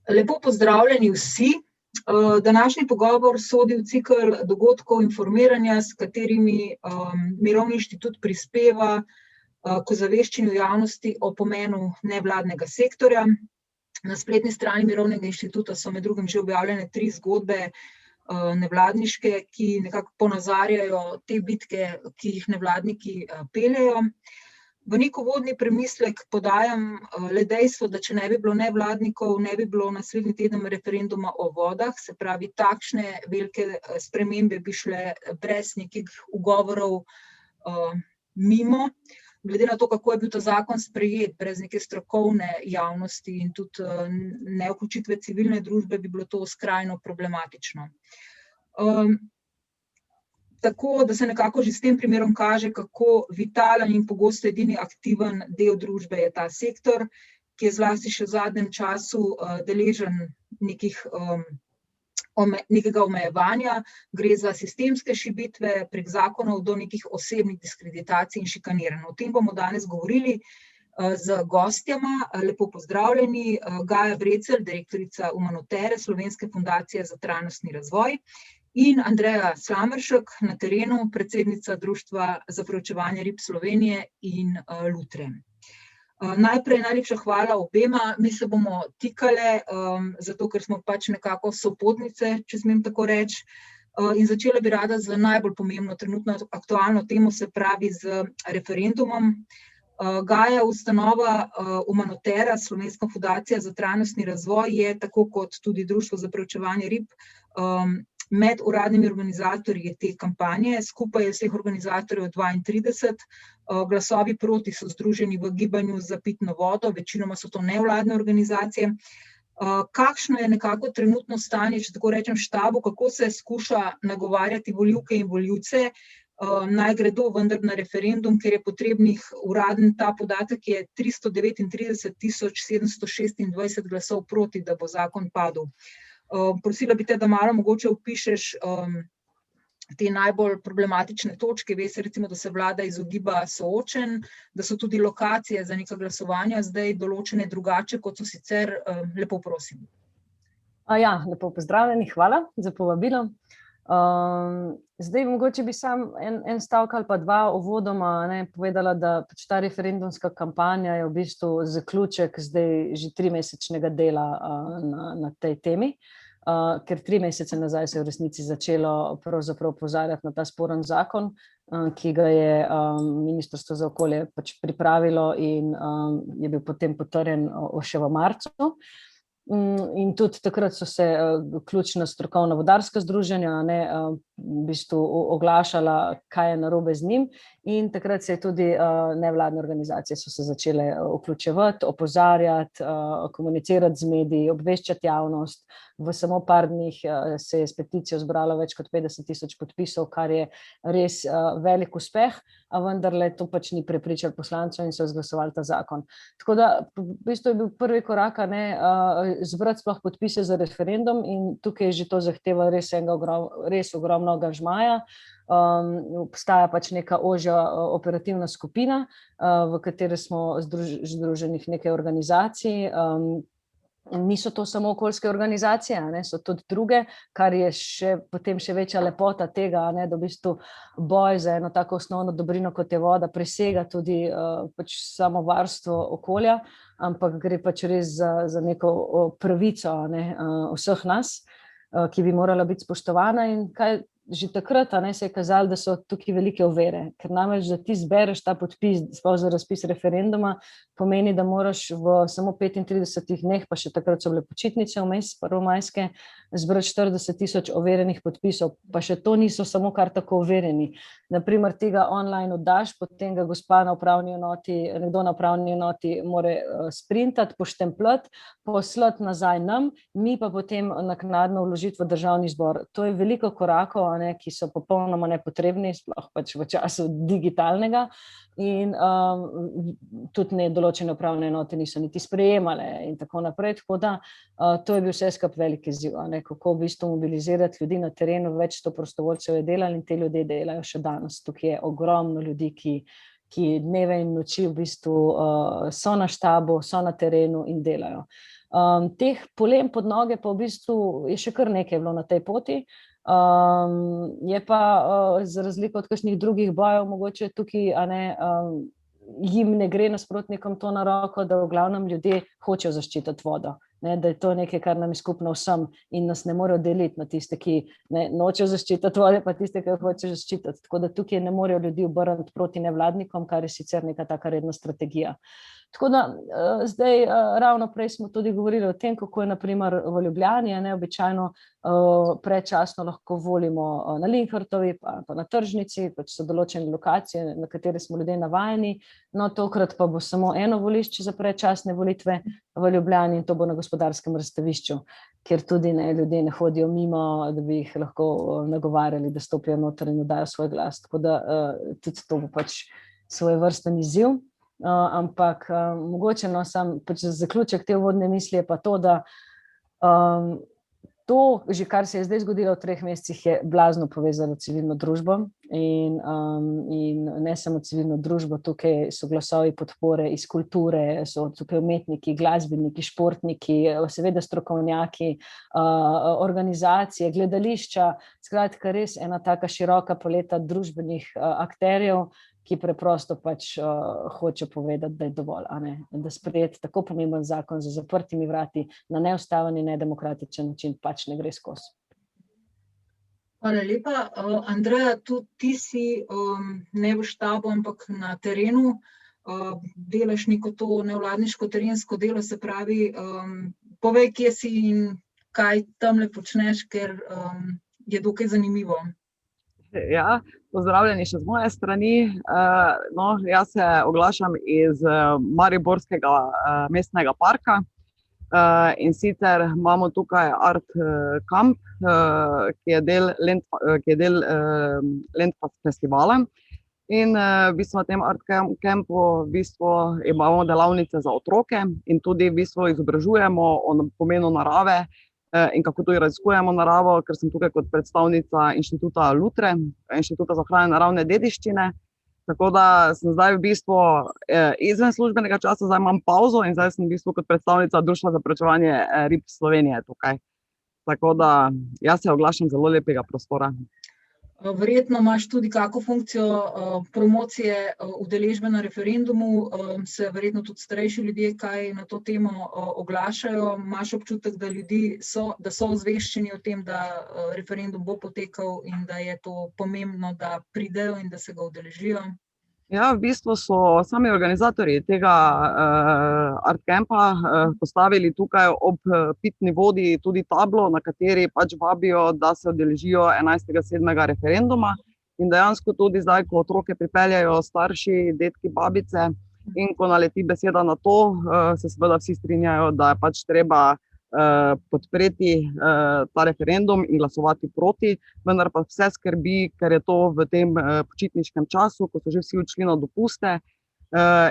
Lepo pozdravljeni vsi. Današnji pogovor sodi v cikel dogodkov informiranja, s katerimi Mirovni inštitut prispeva k ozaveščanju javnosti o pomenu nevladnega sektorja. Na spletni strani Mirovnega inštituta so med drugim že objavljene 3 zgodbe nevladniške, ki nekako ponazarjajo te bitke, ki jih nevladniki peljejo. V neki uvodni premislek podajam le dejstvo, da če ne bi bilo nevladnikov, ne bi bilo naslednji teden referenduma o vodah, se pravi, takšne velike spremembe bi šle brez nekih ugovorov mimo. Glede na to, kako je bil ta zakon sprejet, brez neke strokovne javnosti in tudi nevključitve civilne družbe, bi bilo to skrajno problematično. Tako da se nekako že s tem primerom kaže, kako vitalen in pogosto edini aktiven del družbe je ta sektor, ki je zlasti še v zadnjem času deležen nekega omejevanja. Gre za sistemske šibitve prek zakonov do nekih osebnih diskreditacij in šikaniranj. O tem bomo danes govorili z gostjama. Lepo pozdravljeni, Gaja Brecelj, direktorica Umanotere, Slovenske fundacije za trajnostni razvoj, in Andreja Slameršek, na terenu, predsednica Društva za preučevanje rib Slovenije in Lutre. Najprej najlepša hvala obema, mi se bomo tikale, zato ker smo pač nekako sopotnice, če smem tako reči, in začela bi rada z najbolj pomembno trenutno aktualno temo, se pravi z referendumom. Gaja, ustanova Umanotera, Slovenska fundacija za trajnostni razvoj, je tako kot tudi Društvo za preučevanje rib med uradnimi organizatorji te kampanje. Skupaj je vseh organizatorjev 32, glasovi proti so združeni v Gibanju za pitno vodo, večinoma so to nevladne organizacije. Kakšno je nekako trenutno stanje, če tako rečem, štabu, kako se skuša nagovarjati volivke in volivce, naj gredo vendar na referendum, ker je potrebnih, uraden ta podatek je 339.726 glasov proti, da bo zakon padel. Prosila bi te, da malo mogoče opišeš te najbolj problematične točke. Ve se recimo, da se vlada izogiba soočenj, da so tudi lokacije za neka glasovanja zdaj določene drugače, kot so sicer. Lepo prosim. Lepo pozdravljeni, hvala za povabilo. Zdaj mogoče bi sam en stavek ali pa 2 uvodoma povedala, da pač ta referendumska kampanja je v bistvu zaključek zdaj že 3-mesečnega dela na tej temi, ker 3 mesece nazaj se je v resnici začelo pravzaprav opozarjati na ta sporen zakon, ki ga je Ministrstvo za okolje pač pripravilo in je bil potem potrjen še v marcu. In tudi takrat so se ključna strokovna vodarska združenja v bistvu oglašala, kaj je narobe z njim, in takrat se je tudi nevladne organizacije so se začele vključevati, opozarjati, komunicirati z mediji, obveščati javnost. V samo par dneh se je s peticijo zbralo več kot 50.000 podpisov, kar je res velik uspeh, a vendarle to pač ni prepričalo poslancev in so izglasovali ta zakon. Tako da v bistvu je bil prvi korak zbrati sploh podpise za referendum, in tukaj že to zahteva res ogromno angažmaja. Obstaja pač neka ožja operativna skupina, v kateri smo združenih nekaj organizacij. Niso to samo okoljske organizacije, so tudi druge, kar je potem še večja lepota tega, da v bistvu boj za eno tako osnovno dobrino, kot je voda, presega tudi pač samo varstvo okolja, ampak gre pač res za neko pravico vseh nas, ki bi morala biti spoštovana. In kaj že takrat se je kazalo, da so tukaj velike ovire, ker namreč, da ti zbereš ta podpis sploh za razpis referenduma, pomeni, da moraš v samo 35 dneh, pa še takrat so bile počitnice vmes, prvomajske, zbrati 40.000 overjenih podpisov, pa še to niso samo kar tako overjeni. Naprimer, tega online oddaš, potem ga nekdo na upravni enoti more sprintati, poštempljati, poslati nazaj nam, mi pa potem naknadno vložiti v Državni zbor. To je veliko korakov, ki so popolnoma nepotrebni, sploh pač v času digitalnega, in tudi določene upravne enote niso niti sprejemale in tako naprej. Tako da to je bil vse skupaj velik izziv, kako v bistvu mobilizirati ljudi na terenu. Več 100 prostovoljcev je delalo in te ljudje delajo še danes. Tukaj je ogromno ljudi, ki dneve in noči v bistvu so na štabu, so na terenu in delajo. Teh polem pod noge pa v bistvu je še kar nekaj bilo na tej poti. Je pa za razliko od kakšnih drugih bojev mogoče tukaj, jim ne gre nasprotnikom to na roko, da v glavnem ljudje hočejo zaščititi vodo, da je to nekaj, kar nam je skupno vsem in nas ne morejo deliti na tiste, ki nočejo zaščititi vode, pa tiste, ki hočejo zaščititi. Tako da tukaj ne morejo ljudi obrniti proti nevladnikom, kar je sicer neka taka redna strategija. Tako da zdaj ravno prej smo tudi govorili o tem, kako je na primer v Ljubljani, običajno predčasno lahko volimo na Linhartovi, pa na Tržnici, pač so določene lokacije, na katere smo ljudje navajeni. No, tokrat pa bo samo eno volišče za predčasne volitve v Ljubljani in to bo na Gospodarskem razstavišču, kjer tudi ljudje ne hodijo mimo, da bi jih lahko nagovarjali, da stopijo noter in dajo svoj glas. Tako da tudi to bo pač svojevrsten izziv. Ampak mogoče sam pač za zaključek te uvodne misli je pa to, da to, že kar se je zdaj zgodilo v 3 mesecih, je blazno povezalo civilno družbo in ne samo civilno družbo, tukaj so glasovi podpore iz kulture, so tukaj umetniki, glasbeniki, športniki, seveda strokovnjaki, organizacije, gledališča, skratka res ena taka široka paleta družbenih akterjev, ki preprosto pač hoče povedati, da je dovolj, da sprejeti tako pomemben zakon za zaprtimi vrati na neustaven in nedemokratičen način pač ne gre skozi. Hvala lepa. Andreja, tudi ti si ne v štabu, ampak na terenu, delaš neko to nevladniško terensko delo, se pravi, povej, kje si in kaj tamle počneš, ker je dokaj zanimivo. Ja, pozdravljeni še z moje strani. Jaz se oglašam iz Mariborskega mestnega parka in sicer imamo tukaj Art Camp, ki je del Lent festivala. In v bistvu na tem Art Campu v bistvu imamo delavnice za otroke in tudi v bistvu izobražujemo o pomenu narave in kako tudi raziskujemo naravo, ker sem tukaj kot predstavnica inštituta Lutre, Inštituta za ohranjanje naravne dediščine. Tako da sem zdaj v bistvu izven službenega časa, zdaj imam pauzo in zdaj sem v bistvu kot predstavnica Društva za preučevanje rib Slovenije tukaj. Tako da jaz se oglašam zelo lepega prostora. Verjetno imaš tudi kako funkcijo promocije udeležbe na referendumu, se verjetno tudi starejši ljudje kaj na to temo oglašajo. Imaš občutek, da so ozveščeni o tem, da referendum bo potekal in da je to pomembno, da pridejo in da se ga udeležijo? Ja, v bistvu so sami organizatorji tega Art Campa postavili tukaj ob pitni vodi tudi tablo, na kateri pač vabijo, da se udeležijo 11.7. referenduma. In dejansko tudi zdaj, ko otroke pripeljajo starši, dedki, babice in ko naleti beseda na to, se seveda vsi strinjajo, da je pač treba podpreti ta referendum in glasovati proti, vendar pa vse skrbi, ker je to v tem počitniškem času, ko so že vsi odšli na dopuste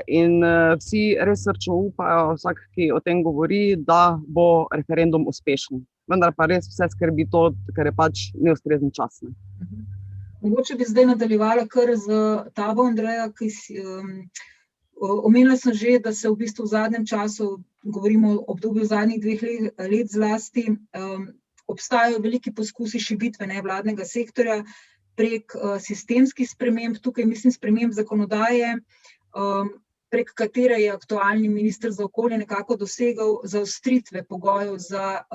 in vsi res srčno upajo, vsak, ki o tem govori, da bo referendum uspešen. Vendar pa res vse skrbi to, ker je pač neustrezen čas. Mogoče bi zdaj nadaljevala kar z tabo, Andreja, ki omenila sem že, da se v bistvu v zadnjem času, govorimo o obdobju zadnjih 2 let zlasti, obstajajo veliki poskusi šibitve nevladnega sektorja prek sistemskih sprememb, tukaj mislim sprememb zakonodaje, prek katere je aktualni minister za okolje nekako dosegal zaostritve pogojev za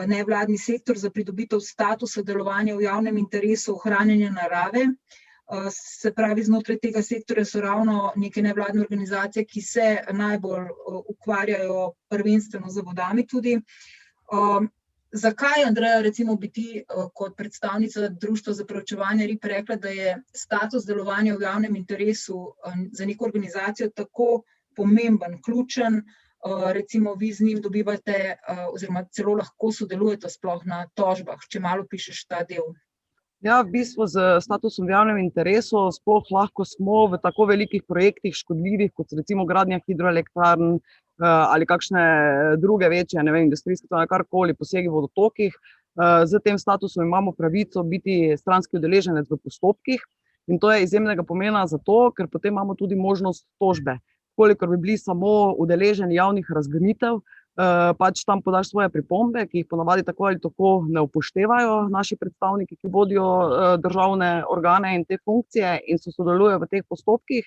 nevladni sektor za pridobitev statusa delovanja v javnem interesu ohranjanja narave. Se pravi, znotraj tega sektorja so ravno neke nevladne organizacije, ki se najbolj ukvarjajo prvenstveno z vodami tudi. Zakaj, Andreja, recimo bi ti kot predstavnica Društva za preučevanje rib rekla, da je status delovanja v javnem interesu za neko organizacijo tako pomemben, ključen, recimo vi z njim dobivate oziroma celo lahko sodelujete sploh na tožbah, če malo pišeš ta del? Ja, v bistvu z statusom v javnem interesu sploh lahko smo v tako velikih projektih škodljivih, kot recimo gradnja hidroelektrarn ali kakšne druge večje, industrijske, karkoli, posegi v vodotokih. Z tem statusom imamo pravico biti stranski udeleženec v postopkih In to je izjemnega pomena zato, ker potem imamo tudi možnost tožbe. Kolikor bi bili samo udeleženi javnih razgrnitev, pač tam podaš svoje pripombe, ki jih ponavadi tako ali tako ne upoštevajo naši predstavniki, ki vodijo državne organe in te funkcije in sodelujejo v teh postopkih.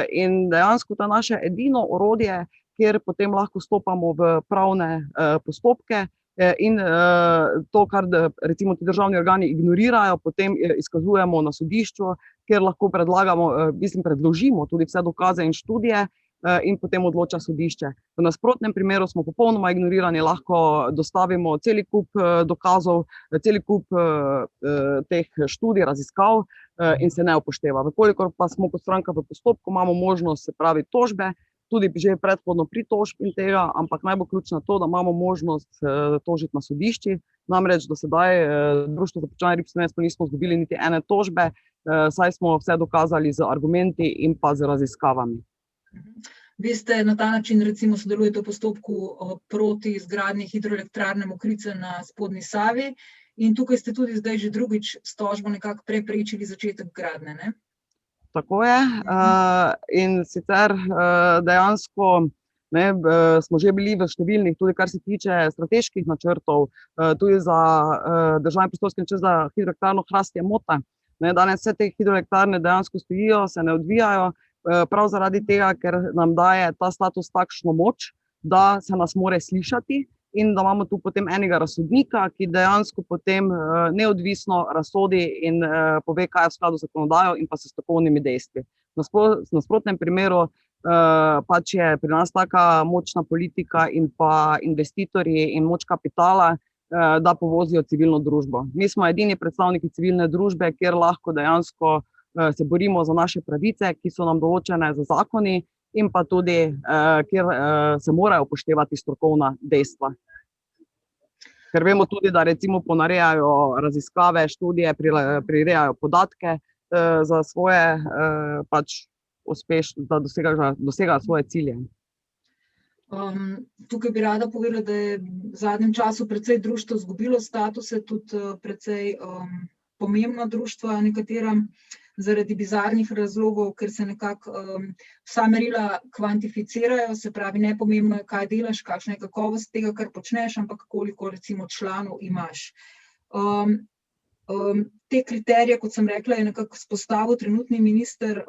In dejansko to je naše edino orodje, kjer potem lahko stopamo v pravne postopke in to, kar recimo ti državni organi ignorirajo, potem izkazujemo na sodišču, kjer lahko predložimo tudi vse dokaze in študije in potem odloča sodišče. V nasprotnem primeru smo popolnoma ignorirani, lahko dostavimo celi kup dokazov, celi kup teh študij, raziskav in se ne upošteva. Vkolikor pa smo kot stranka v postopku, imamo možnost, se pravi, tožbe, tudi že predhodno pritožb in tega, ampak najbolj ključno to, da imamo možnost tožiti na sodišči. Namreč do sedaj Društvo za pečanje rib Slovensko nismo izgubili niti ene tožbe, saj smo vse dokazali z argumenti in pa z raziskavami. Vi ste na ta način recimo sodelujete v postopku proti izgradnji hidroelektrarne Mokrice na spodnji Savi in tukaj ste tudi zdaj že drugič s tožbo nekako preprečili začetek gradnje, ne? Tako je. In sicer dejansko smo že bili v številnih, tudi kar se tiče strateških načrtov, tudi za državni prostorski načrt za hidroelektrarno Hrastje-Mota. Danes vse te hidroelektrarne dejansko stojijo, se ne odvijajo, prav zaradi tega, ker nam daje ta status takšno moč, da se nas more slišati in da imamo tu potem enega razsodnika, ki dejansko potem neodvisno razsodi in pove, kaj je v skladu z zakonodajo in pa s strokovnimi dejstvi. V nasprotnem primeru pač je pri nas taka močna politika in pa investitorji in moč kapitala, da povozijo civilno družbo. Mi smo edini predstavniki civilne družbe, kjer lahko dejansko se borimo za naše pravice, ki so nam določene z zakoni in pa tudi, kjer se morajo upoštevati strokovna dejstva. Ker vemo tudi, da recimo ponarejajo raziskave, študije, prirejajo podatke za svoje da dosegajo svoje cilje. Tukaj bi rada povedala, da je v zadnjem času precej društev izgubilo statuse, tudi precej pomembna društva, nekatera zaradi bizarnih razlogov, ker se nekako vsa merila kvantificirajo, se pravi, nepomembno je, kaj delaš, kakšna je kakovost tega, kar počneš, ampak koliko recimo članov imaš. Te kriterije, kot sem rekla, je nekako spostavil trenutni minister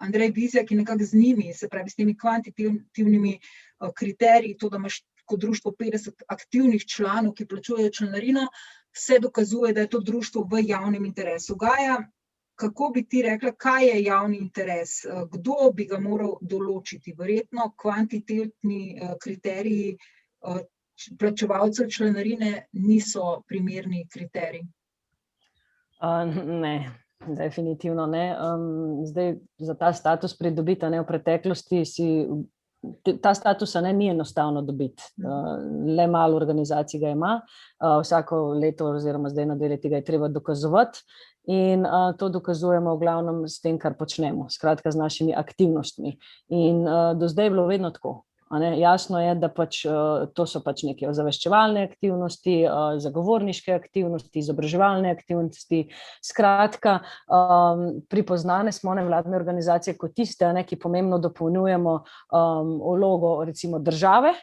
Andrej Vizjak in nekako z njimi, se pravi s temi kvantitativnimi kriteriji, to, da imaš kot društvo 50 aktivnih članov, ki plačujejo članarino, se dokazuje, da je to društvo v javnem interesu. Gaja, kako bi ti rekla, kaj je javni interes? Kdo bi ga moral določiti? Verjetno kvantitativni kriteriji plačevalcev članarine niso primerni kriteriji. Ne, definitivno ne. Zdaj za ta status pridobiti, v preteklosti ta status ni enostavno dobiti. Le malo organizacij ga ima, vsako leto oziroma zdaj na 2 leti ga je treba dokazovati in to dokazujemo v glavnem s tem, kar počnemo, skratka z našimi aktivnostmi. In do zdaj je bilo vedno tako. Jasno je, da to so neke ozaveščevalne aktivnosti, zagovorniške aktivnosti, izobraževalne aktivnosti. Skratka, pripoznane smo nevladne organizacije kot tiste, ki pomembno dopolnjujemo vlogo recimo države.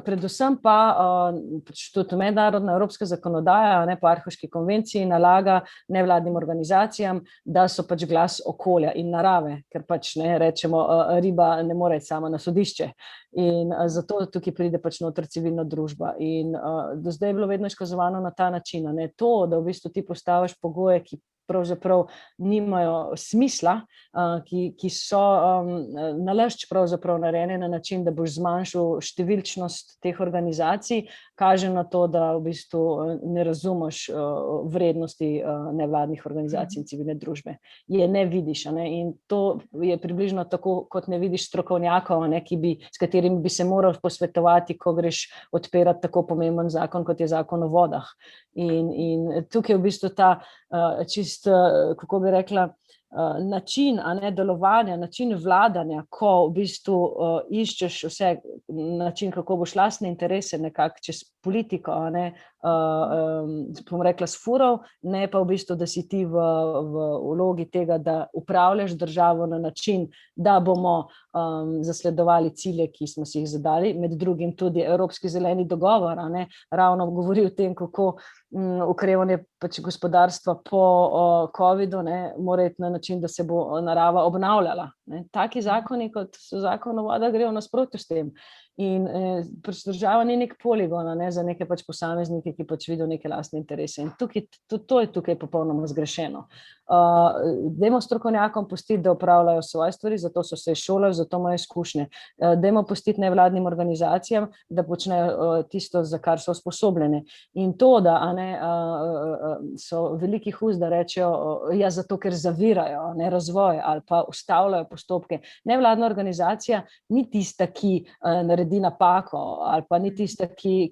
Predvsem pa tudi mednarodna evropska zakonodaja po Aarhuški konvenciji nalaga nevladnim organizacijam, da so glas okolja in narave, ker rečemo, riba ne more iti sama na sodišče. In zato tukaj pride noter civilna družba. In do zdaj je bilo vedno izkazovano na ta način, to, da v bistvu ti postaviš pogoje, ki pravzaprav nimajo smisla, ki so nalašč pravzaprav narejene na način, da boš zmanjšal številčnost teh organizacij, kaže na to, da v bistvu ne razumeš vrednosti nevladnih organizacij in civilne družbe. Je ne vidiš, in to je približno tako, kot ne vidiš strokovnjakov, s katerimi bi se moral posvetovati, ko greš odpirati tako pomemben zakon, kot je zakon o vodah. In tukaj je v bistvu ta kako bi rekla, način delovanja, način vladanja, ko v bistvu iščeš vse način, kako boš lastne interese nekako čez politiko, bom rekla, sfurov, ne pa v bistvu, da si ti v vlogi tega, da upravljaš državo na način, da bomo zasledovali cilje, ki smo si jih zadali, med drugim tudi Evropski zeleni dogovor, ravno govori o tem, kako okrevanje gospodarstva po covidu mora iti na način, da se bo narava obnavljala. Taki zakoni, kot so zakon o vodah, grejo v nasprotju s tem. In država ni nek poligon za neke posameznike, ki vidijo neke lastne interese. In to je tukaj popolnoma zgrešeno. Dajmo strokovnjakom pustiti, da upravljajo svoje stvari, zato so se šolali, zato imajo izkušnje. Dajmo pustiti nevladnim organizacijam, da počnejo tisto, za kar so usposobljene. In to, da so velikih ust, da rečejo, zato ker zavirajo razvoj ali pa ustavljajo postopke. Nevladna organizacija ni tista, ki naredi napako, ali pa ni tista, ki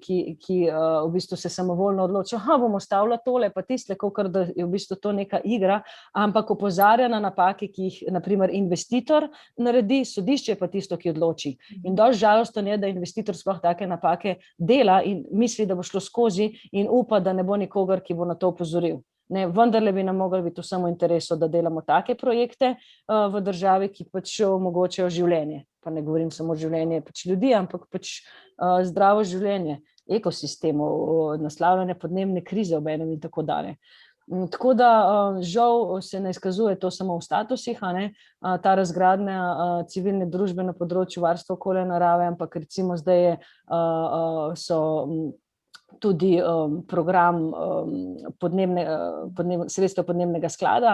v bistvu se samovoljno odloči, bomo ustavili tole, pa tiste, kakor da je v bistvu to neka igra, ampak opozarja na napake, ki jih na primer investitor naredi, sodišče pa tisto, ki odloči. In dosti žalostno je, da investitor sploh take napake dela in misli, da bo šlo skozi in upa, da ne bo nikogar, ki bo na to opozoril. Vendarle bi nam mogli biti vsem v interesu, da delamo take projekte v državi, ki omogočajo življenje. Pa ne govorim samo življenje ljudi, ampak zdravo življenje, ekosistemov, naslavljanje podnebne krize obenem in tako dalje. Tako da žal se ne izkazuje to samo v statusih, ta razgradnja civilne družbe na področju varstva okolja in narave, ampak recimo zdaj so tudi program sredstev podnebnega sklada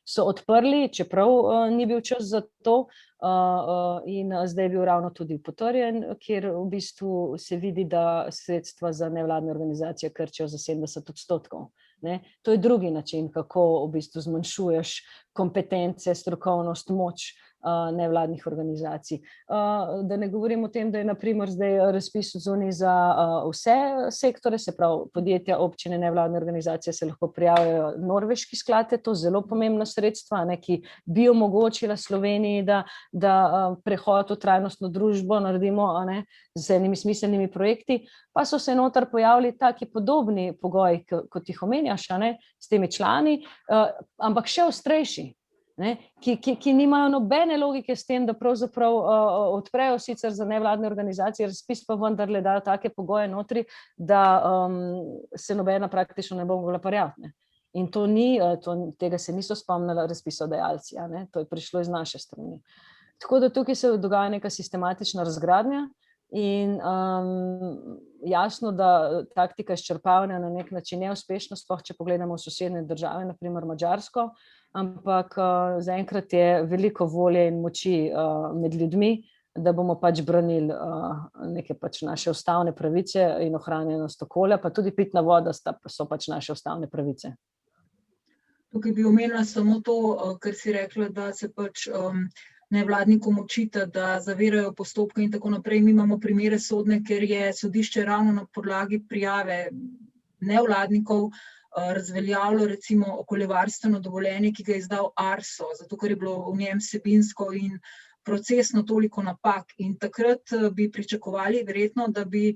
so odprli, čeprav ni bil čas za to, in zdaj je bil ravno tudi potrjen, kjer v bistvu se vidi, da sredstva za nevladne organizacije krčijo za 70%. To je drugi način, kako v bistvu zmanjšuješ kompetence, strokovnost, moč nevladnih organizacij. Da ne govorim o tem, da je na primer zdaj razpis zunaj za vse sektore, se pravi podjetja, občine, nevladne organizacije se lahko prijavijo norveški sklad, to zelo pomembna sredstva, ki bi omogočila Sloveniji, da prehod v trajnostno družbo naredimo z enimi smiselnimi projekti, pa so se noter pojavili taki podobni pogoji, kot jih omenjaš, s temi člani, ampak še ostrejši. Ki nimajo nobene logike s tem, da pravzaprav odprejo sicer za nevladne organizacije razpis, pa vendarle dajo take pogoje notri, da se nobena praktično ne bo mogla prijaviti. In tega se niso spomnili razpisodajalci, to je prišlo iz naše strani. Tako da tukaj se dogaja neka sistematična razgradnja in jasno, da taktika izčrpavanja na nek način je uspešna, sploh če pogledamo v sosednje države, na primer Madžarsko, ampak zaenkrat je veliko volje in moči med ljudmi, da bomo branili neke naše ustavne pravice in ohranjenost okolja, pa tudi pitna voda so naše ustavne pravice. Tukaj bi omenila samo to, kar si rekla, da se nevladnikom očita, da zavirajo postopke in tako naprej. Mi imamo primere sodne, ker je sodišče ravno na podlagi prijave nevladnikov razveljavilo recimo okoljevarstveno dovoljenje, ki ga je izdal ARSO, zato ker je bilo v njem vsebinsko in procesno toliko napak. In takrat bi pričakovali verjetno, da bi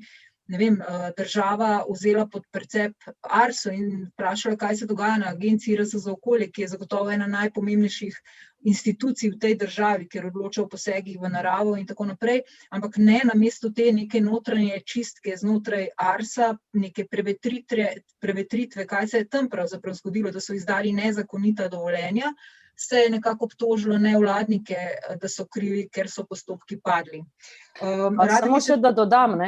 država vzela pod precep ARSO in vprašala, kaj se dogaja na Agenciji RS za okolje, ki je zagotovo ena najpomembnejših institucij v tej državi, ker odloča o posegih v naravo in tako naprej, ampak ne namesto te neke notranje čistke znotraj ARSA, neke prevetritve, kaj se je tam pravzaprav zgodilo, da so izdali nezakonita dovoljenja, se je nekako obtožilo nevladnike, da so krivi, ker so postopki padli. Samo še da dodam,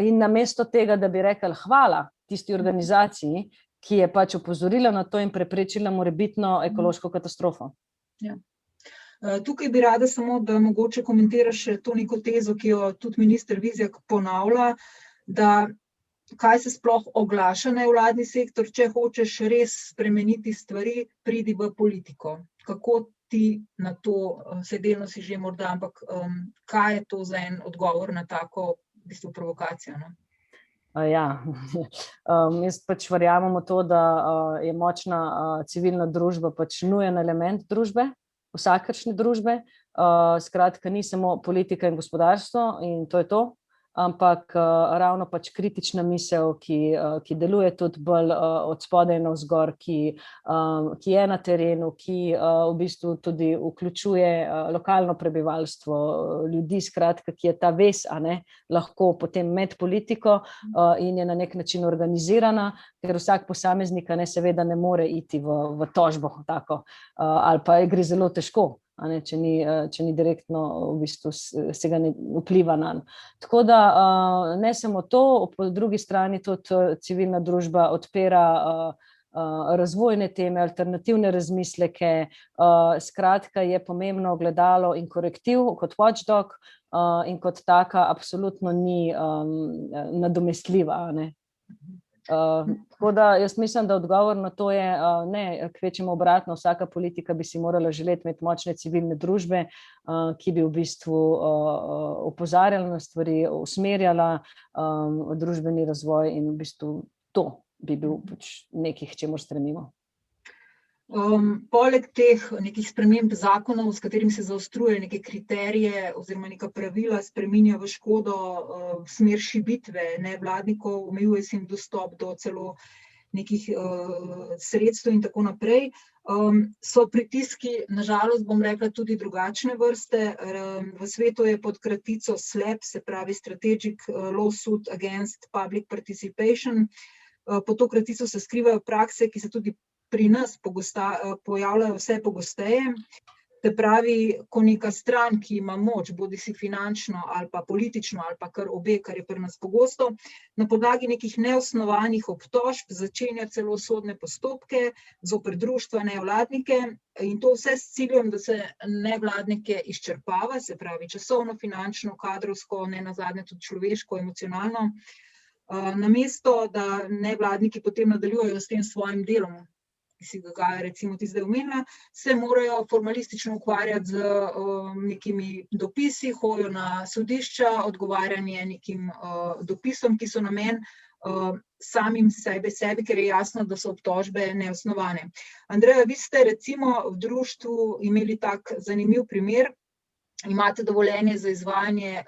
in namesto tega, da bi rekli hvala tisti organizaciji, ki je opozorila na to in preprečila morebitno ekološko katastrofo. Ja. Tukaj bi rada samo, da mogoče komentiraš to neko tezo, ki jo tudi minister Vizjak ponavlja, da kaj se sploh oglaša nevladni sektor, če hočeš res spremeniti stvari, pridi v politiko. Kako ti na to, se delno si že morda, ampak kaj je to za en odgovor na tako v bistvu provokacijo? Ja, jaz pač verjamem v to, da je močna civilna družba pač nujen element družbe, vsakršne družbe. Skratka, ni samo politika in gospodarstvo in to je to, ampak ravno pač kritična misel, ki deluje tudi bolj od spodaj navzgor, ki je na terenu, ki v bistvu tudi vključuje lokalno prebivalstvo, ljudi, skratka, ki je ta vez, lahko potem med politiko in je na nek način organizirana, ker vsak posameznik seveda ne more iti v tožbo tako, ali pa gre zelo težko. Če ni direktno v bistvu se ga ne vpliva nanj. Tako da ne samo to, po drugi strani tudi civilna družba odpira razvojne teme, alternativne razmisleke, skratka je pomembno ogledalo in korektiv kot watchdog in kot taka absolutno ni nadomestljiva, tako da jaz mislim, da odgovor na to je ne, kvečemo obratno, vsaka politika bi si morala želeti imeti močne civilne družbe, ki bi v bistvu opozarjala na stvari, usmerjala družbeni razvoj in v bistvu to bi bil pač nekaj, k čemur stremimo. Poleg teh nekih sprememb zakonov, s katerim se zaostruje neke kriterije oziroma neka pravila, spreminja v škodo smer šibitve nevladnikov, omejuje se jim dostop do celo nekih sredstev in tako naprej. So pritiski, na žalost bom rekla, tudi drugačne vrste. V svetu je pod kratico SLAPP, se pravi Strategic Lawsuit Against Public Participation. Pod to kratico se skrivajo prakse, ki se tudi pri nas pojavljajo vse pogosteje. Se pravi, ko neka stran, ki ima moč, bodisi finančno ali pa politično ali pa kar obe, kar je pri nas pogosto, na podlagi nekih neosnovanih obtožb začenja celo sodne postopke zoper društva, nevladnike, in to vse s ciljem, da se nevladnike izčrpava, se pravi časovno, finančno, kadrovsko, nenazadnje tudi človeško, emocionalno. Namesto da nevladniki potem nadaljujejo s tem svojim delom, ki si ga recimo ti zdaj omenila, se morajo formalistično ukvarjati z nekimi dopisi, hodijo na sodišča, odgovarjanje nekim dopisom, ki so namen samim sebi, ker je jasno, da so obtožbe neosnovane. Andreja, vi ste recimo v društvu imeli tak zanimiv primer, imate dovoljenje za izvajanje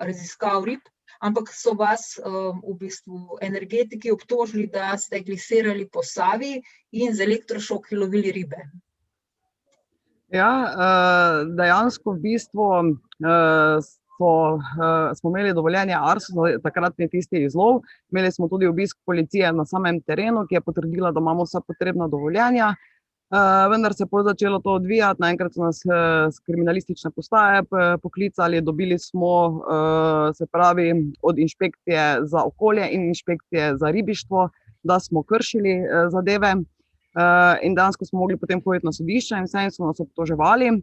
raziskav rib, ampak so vas v bistvu energetiki obtožili, da ste glisirali po Savi in z elektrošoki lovili ribe. Ja, dejansko v bistvu smo imeli dovoljenje ARSO, takratni tisti izlov, imeli smo tudi obisk policije na samem terenu, ki je potrdila, da imamo vsa potrebna dovoljenja. Vendar se je potem začelo to odvijati, naenkrat so nas s kriminalistične postaje poklicali, dobili smo se pravi od inšpekcije za okolje in inšpekcije za ribištvo, da smo kršili zadeve in dejansko smo mogli potem hoditi na sodišče in vse so nas obtoževali.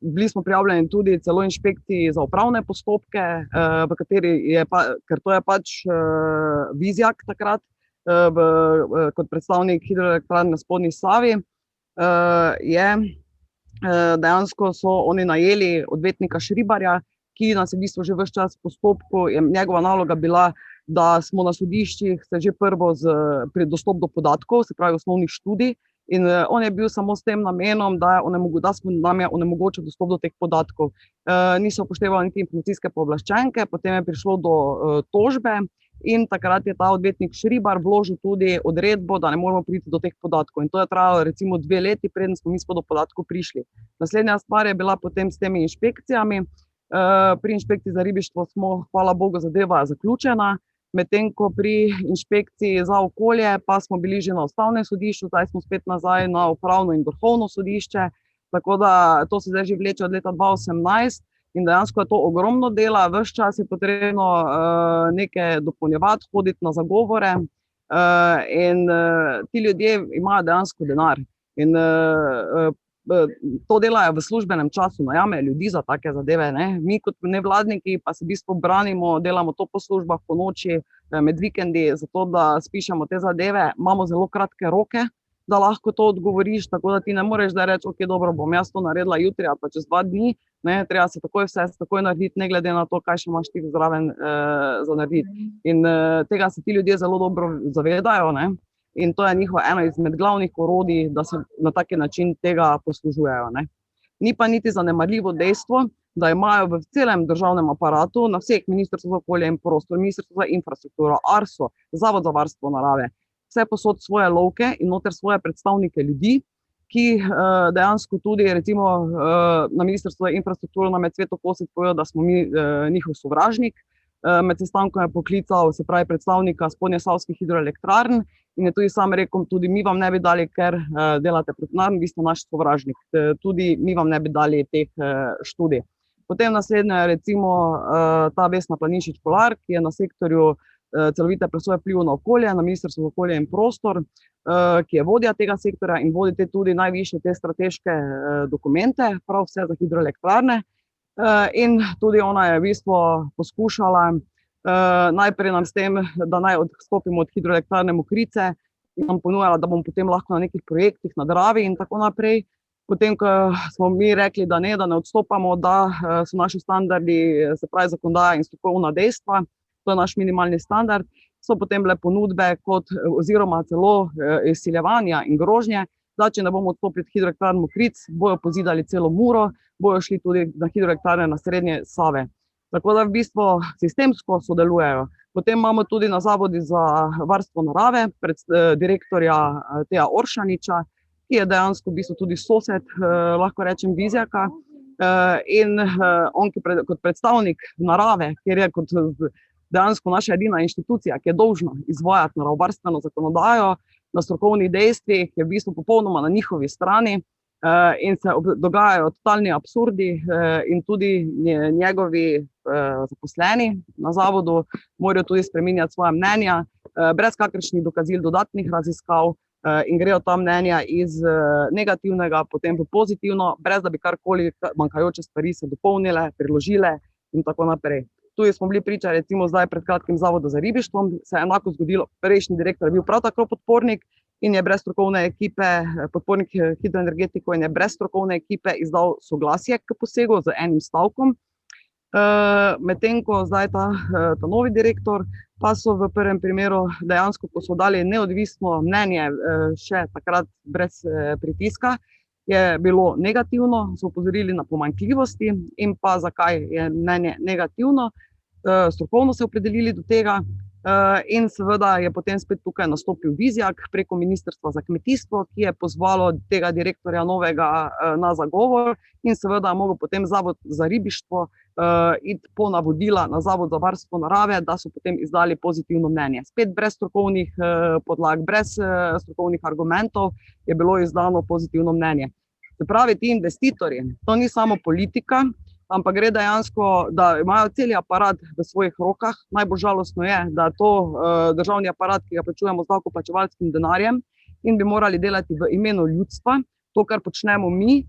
Bili smo prijavljeni tudi celo inšpekciji za upravne postopke, v kateri ker to je pač Vizjak takrat, kot predstavnik hidroelektrarne na spodnji Savi, dejansko so oni najeli odvetnika Šribarja, ki nas je v bistvu že ves čas v postopku, je njegova naloga bila, da smo na sodiščih se že prvo pri dostop do podatkov, se pravi osnovnih študij, in on je bil samo s tem namenom, da nam je onemogočil dostop do teh podatkov. Niso upoštevali niti informacijske pooblaščenke, potem je prišlo do tožbe. In takrat je ta odvetnik Šribar vložil tudi odredbo, da ne moremo priti do teh podatkov. In to je trajalo recimo 2 leti, preden smo mi do podatkov prišli. Naslednja stvar je bila potem s temi inšpekcijami. Pri inšpekciji za ribištvo smo, hvala Bogu, zadeva zaključena, medtem ko pri inšpekciji za okolje pa smo bili že na ustavnem sodišču, zdaj smo spet nazaj na upravno in vrhovno sodišče. Tako da to se zdaj že vleče od leta 2018. In dejansko je to ogromno dela, ves čas je potrebno nekaj dopolnjevati, hoditi na zagovore in ti ljudje imajo dejansko denar in to delajo v službenem času, najamejo ljudi za take zadeve, ne? Mi kot nevladniki pa se v bistvu branimo, delamo to po službah, po noči, med vikendi, zato da spišemo te zadeve, imamo zelo kratke roke. da lahko to odgovoriš, tako da ti ne moreš da reči, ok, dobro, bom jaz to naredila jutri ali pa čez 2 dni, ne, treba se takoj narediti, ne glede na to, kaj še imaš ti zraven za narediti. In tega se ti ljudje zelo dobro zavedajo, ne, in to je njihovo eno izmed glavnih orodij, da se na taki način tega poslužujejo, ne. Ni pa niti zanemarljivo dejstvo, da imajo v celem državnem aparatu, na vseh ministrstvu za okolje in prostor, ministrstvu za infrastrukturo, ARSO, Zavod za varstvo narave, vse posod svoje lovke in noter svoje predstavnike ljudi, ki dejansko tudi, recimo na ministrstvu za infrastrukturo nam je Cveto Kosec povedal, da smo mi njihov sovražnik. Med sestankom je poklical, se pravi, predstavnika spodnjesavskih hidroelektrarn in je tudi sam rekel, tudi mi vam ne bi dali, ker delate proti nam, vi ste naš sovražnik. Tudi mi vam ne bi dali teh študij. Potem naslednja je recimo ta Vesna Planinšič Kolar, ki je na sektorju celovite presoje vplivov na okolje, na ministrstvu za okolje in prostor, ki je vodja tega sektorja in vodite tudi najvišje te strateške dokumente, prav vse za hidroelektrarne. In tudi ona je v bistvu poskušala najprej nam s tem, da naj odstopimo od hidroelektrarne Mokrice, in nam ponujala, da bomo potem lahko na nekih projektih na Dravi in tako naprej. Potem, ko smo mi rekli, da ne odstopamo, da so naši standardi, se pravi zakonodaja in strokovna dejstva, to je naš minimalni standard, so potem bile ponudbe oziroma celo izsiljevanja in grožnje, da če ne bomo odstopili od hidroelektrarn Mokric, bojo pozidali celo Muro, bojo šli tudi na hidroelektrarne na srednje Save. Tako da v bistvu sistemsko sodelujejo. Potem imamo tudi na Zavodu za varstvo narave direktorja Teja Oršaniča, ki je dejansko v bistvu tudi sosed, lahko rečem, Vizjaka. In on kot predstavnik narave, ker je kot dejansko naša edina inštitucija, ki je dolžna izvajati naravovarstveno zakonodajo na strokovnih dejstvih, je v bistvu popolnoma na njihovi strani in se dogajajo totalni absurdi in tudi njegovi zaposleni na zavodu morajo tudi spreminjati svoja mnenja, brez kakršnih dokazil, dodatnih raziskav, in grejo ta mnenja iz negativnega potem v pozitivno, brez da bi karkoli manjkajoče stvari se dopolnile, priložile in tako naprej. Tudi smo bili priča, recimo zdaj pred kratkim Zavodu za ribištvo, se je enako zgodilo, prejšnji direktor je bil prav tako podpornik in je brez strokovne ekipe, podpornik hidroenergetiko in je brez strokovne ekipe izdal soglasje k posegu z enim stavkom. Medtem ko zdaj ta novi direktor pa so v prvem primeru dejansko, ko so dali neodvisno mnenje, še takrat brez pritiska, je bilo negativno, so opozorili na pomanjkljivosti in pa zakaj je mnenje negativno, strokovno se opredelili do tega in seveda je potem spet tukaj nastopil Vizjak preko Ministrstva za kmetijstvo, ki je pozvalo tega direktorja novega na zagovor in seveda je mogel potem Zavod za ribištvo iti po navodila na Zavod za varstvo narave, da so potem izdali pozitivno mnenje. Spet brez strokovnih podlag, brez strokovnih argumentov je bilo izdano pozitivno mnenje. Se pravi, ti investitorji, to ni samo politika, ampak gre dejansko, da imajo celi aparat v svojih rokah. Najbolj žalostno je, da je to državni aparat, ki ga plačujemo z davkoplačevalskim denarjem in bi morali delati v imenu ljudstva. To, kar počnemo mi,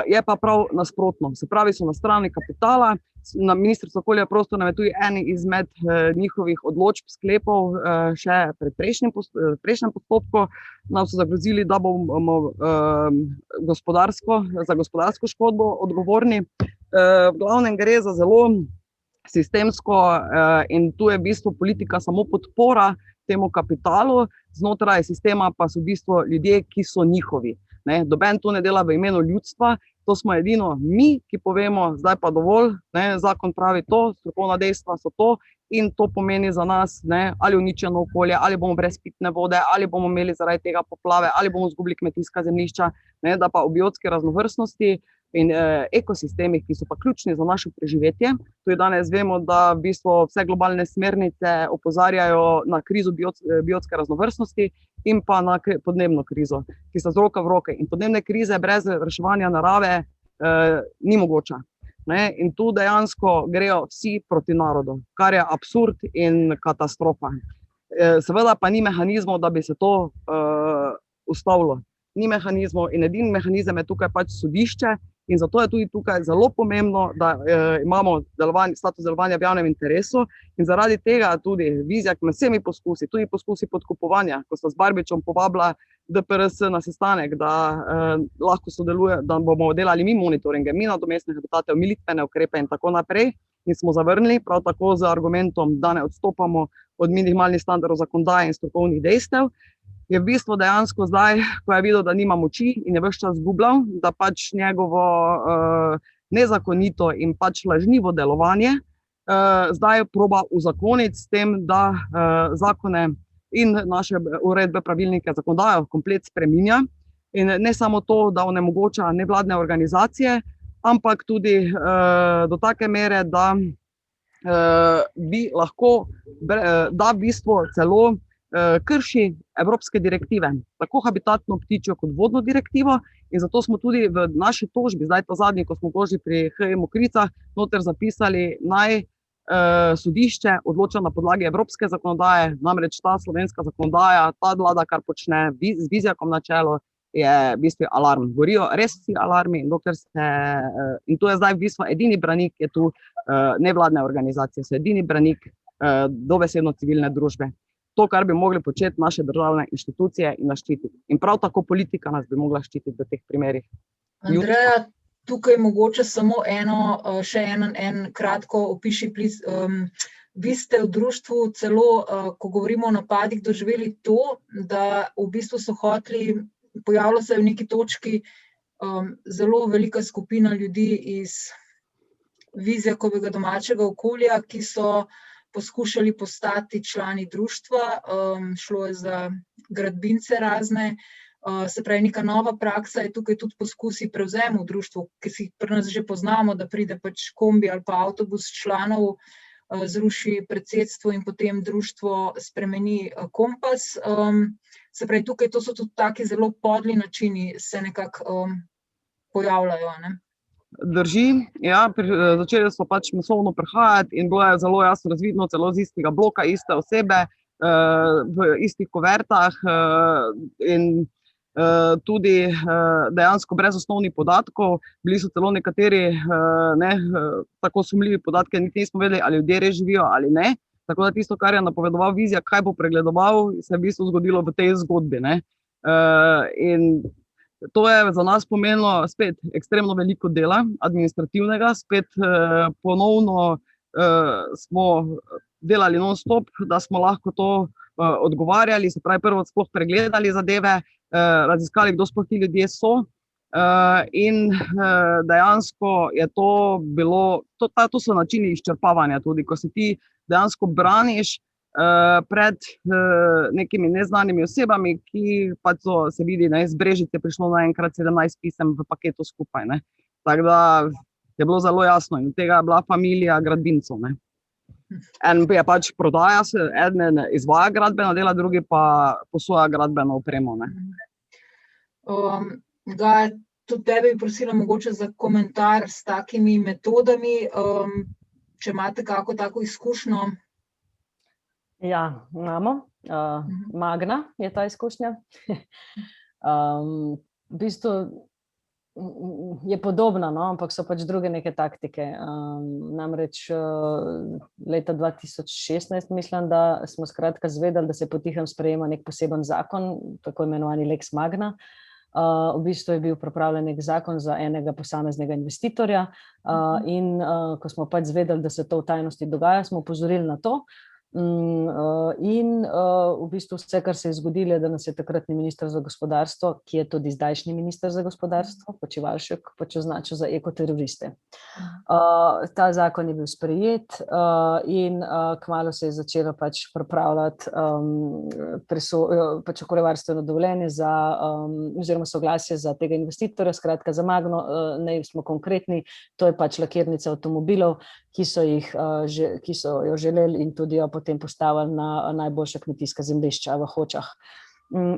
je pa prav nasprotno. Se pravi, so na strani kapitala. Na Ministrstvu za okolje in prostor nam je tudi eni izmed njihovih odločb, sklepov še pred prejšnjem postopku nam so zagrozili, da bomo za gospodarsko škodbo odgovorni. V glavnem gre za zelo sistemsko in tu je v bistvu politika samo podpora temu kapitalu, znotraj sistema pa so v bistvu ljudje, ki so njihovi. Noben to ne dela v imenu ljudstva, to smo edino mi, ki povemo, zdaj pa dovolj, zakon pravi to, strokovna dejstva so to in to pomeni za nas ali uničeno okolje, ali bomo brez pitne vode, ali bomo imeli zaradi tega poplave, ali bomo izgubili kmetijska zemljišča, da pa o biotski raznovrstnosti in ekosistemih, ki so pa ključni za naše preživetje. Tudi danes vemo, da v bistvu vse globalne smernice opozarjajo na krizo biotske raznovrstnosti in pa na podnebno krizo, ki sta z roka v roke. In podnebne krize brez reševanja narave ni mogoča. In tu dejansko grejo vsi proti narodu, kar je absurd in katastrofa. Seveda pa ni mehanizmov, da bi se to ustavilo. Ni mehanizmov in edini mehanizem je tukaj pač sodišče. In zato je tudi tukaj zelo pomembno, da imamo status delovanja v javnem interesu in zaradi tega tudi Vizjak med vsemi poskusi, tudi poskusi podkupovanja, ko sta z Barbičem povabila DPRS na sestanek, da lahko sodeluje, da bomo delali mi monitoringe, mi nadomestne habitate, omilitvene ukrepe in tako naprej. In smo zavrnili, prav tako z argumentom, da ne odstopamo od minimalnih standardov zakonodaje in strokovnih dejstev. Je v bistvu dejansko zdaj, ko je videl, da nima moči in je ves čas zgubljal, da pač njegovo nezakonito in pač lažnivo delovanje zdaj proba uzakoniti s tem, da zakone in naše uredbe, pravilnike, zakonodajo komplet spreminja. In ne samo to, da onemogoča nevladne organizacije, ampak tudi do take mere, da bi lahko, da v bistvu celo krši evropske direktive, tako habitatno ptičjo kot vodno direktivo, in zato smo tudi v naši tožbi, zdaj ta zadnji, ko smo tožili pri HE Mokrica, noter zapisali, naj sodišče odloča na podlagi evropske zakonodaje, namreč ta slovenska zakonodaja, ta vlada, kar počne z Vizjakom na čelu, je v bistvu alarm. Gorijo res vsi alarmi, in to je zdaj v bistvu edini branik, je tu nevladne organizacije, so edini branik dobesedno civilne družbe. To, kar bi mogli početi naše državne inštitucije in nas ščititi. In prav tako politika nas bi mogla ščititi v teh primerih. Andreja, tukaj mogoče samo še en kratko opiši. Vi ste v društvu celo, ko govorimo o napadih, doživeli to, da v bistvu so hoteli, pojavilo se je v neki točki zelo velika skupina ljudi iz Vizjakovega domačega okolja, ki so poskušali postati člani društva, šlo je za gradbince razne, se pravi neka nova praksa, je tukaj tudi poskusi prevzemu v društvu, ki si pri nas že poznamo, da pride pač kombi ali pa avtobus članov, zruši predsedstvo in potem društvo spremeni kompas. Se pravi, tukaj to so tudi taki zelo podli načini, se nekako pojavljajo, ne? Drži, ja, začeli so pač masovno prihajati in bilo je zelo jasno razvidno, celo z istega bloka, iste osebe, v istih kuvertah in tudi dejansko brez osnovnih podatkov. Bili so celo nekateri tako sumljivi podatki, niti nismo vedeli, ali ljudje res živijo ali ne. Tako da tisto, kar je napovedoval Vizjak, kaj bo pregledoval, se je v bistvu zgodilo v tej zgodbi, ne. In to je za nas pomenilo spet ekstremno veliko dela, administrativnega, spet ponovno smo delali non-stop, da smo lahko to odgovarjali, se pravi prvo sploh pregledali zadeve, raziskali, kdo sploh ti ljudje so, in dejansko je to bilo, to so načini izčrpavanja tudi, ko se ti dejansko braniš pred nekimi neznanimi osebami, ki pač se vidi, iz Brežice prišlo naenkrat 17 pisem v paketu skupaj, ne. Tako da je bilo zelo jasno in od tega je bila familija gradbincev, ne. En je pač prodaja, eden izvaja gradbena dela, drugi pa posoja gradbeno opremo, ne. Gaja, tudi tebe bi prosila mogoče za komentar s takimi metodami, če imate kako tako izkušnjo. Ja, imamo. Magna je ta izkušnja. V bistvu je podobna, no, ampak so pač druge neke taktike. Namreč leta 2016 mislim, da smo skratka zvedeli, da se potihem sprejema nek poseben zakon, tako imenovani Lex Magna. V bistvu je bil pripravljen nek zakon za enega posameznega investitorja in ko smo pač zvedeli, da se to v tajnosti dogaja, smo opozorili na to. In v bistvu vse, kar se je zgodilo, da nas je takratni minister za gospodarstvo, ki je tudi zdajšnji minister za gospodarstvo, Počivalšek, pač označil za ekoteroriste. Ta zakon je bil sprejet in kmalu se je začelo pač pripravljati pač okoljevarstveno dovoljenje za oziroma soglasje za tega investitorja, skratka za Magno, naj smo konkretni, to je pač lakirnica avtomobilov, ki so jo želeli in tudi jo potem postavili na najboljša kmetijska zemljišča v Hočah.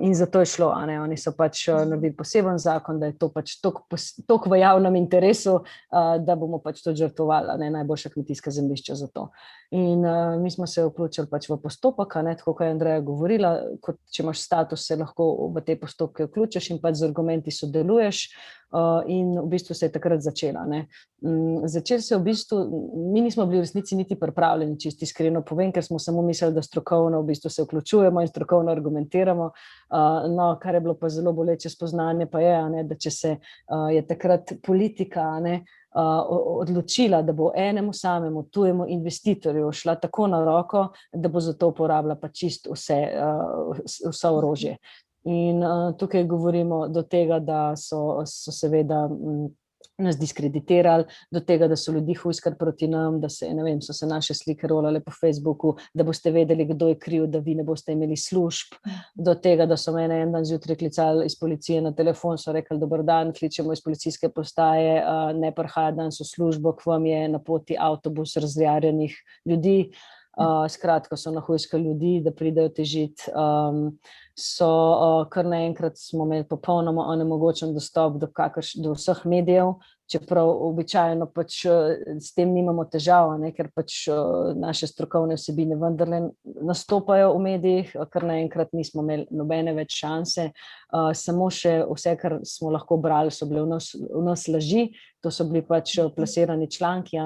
In zato je šlo, a ne, oni so pač naredili poseben zakon, da je to pač toliko v javnem interesu, da bomo pač to žrtvovali, a ne, najboljša kmetijska zemljišča za to. In mi smo se vključili pač v postopek, a ne, tako kot je Andreja govorila, kot če imaš status, se lahko v te postopke vključiš in pač z argumenti sodeluješ. in v bistvu se je takrat začela. Začeli se v bistvu, mi nismo bili v resnici niti pripravljeni, čisto iskreno povem, ker smo samo mislili, da strokovno v bistvu se vključujemo in strokovno argumentiramo. No, kar je bilo pa zelo boleče spoznanje pa je, da če se je takrat politika odločila, da bo enemu samemu tujemu investitorju šla tako na roko, da bo za to uporabila pa čisto vse orožje. In tukaj govorimo do tega, da so seveda nas diskreditirali, do tega, da so ljudi hujskali proti nam, da se, ne vem, so se naše slike rolale po Facebooku, da boste vedeli, kdo je kriv, da vi ne boste imeli služb, do tega, da so mene en dan zjutraj klicali iz policije na telefon, so rekli, dober dan, kličemo iz policijske postaje, ne prihaja danes v službo, k vam je na poti avtobus razjarjenih ljudi. Skratka, so nahujskali ljudi, da pridejo težit. Kar naenkrat smo imeli popolnoma onemogočen dostop do vseh medijev, čeprav običajno pač s tem nimamo težav, ker pač naše strokovne vsebine vendarle nastopajo v medijih, kar naenkrat nismo imeli nobene več šanse. Samo še vse, kar smo lahko brali, so bile v nas laži, to so bili pač plasirani članki,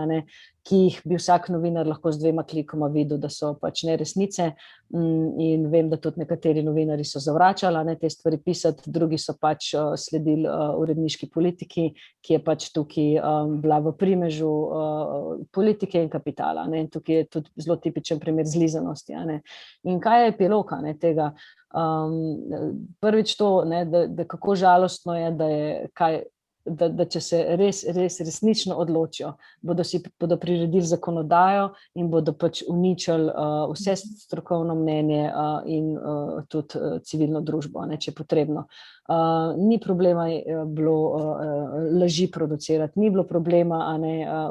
ki jih bi vsak novinar lahko z 2 klikoma videl, da so pač neresnice, in vem, da tudi nekateri novinarji so zavračali te stvari pisati, drugi so pač sledili uredniški politiki, ki je pač tukaj bila v primežu politike in kapitala, in tukaj je tudi zelo tipičen primer zlizanosti. In kaj je epilog tega? Prvič to, da kako žalostno je, da če se resnično odločijo, bodo priredili zakonodajo in bodo pač uničili vse strokovno mnenje in tudi civilno družbo, če je potrebno. Ni problema bilo laži producirati, ni bilo problema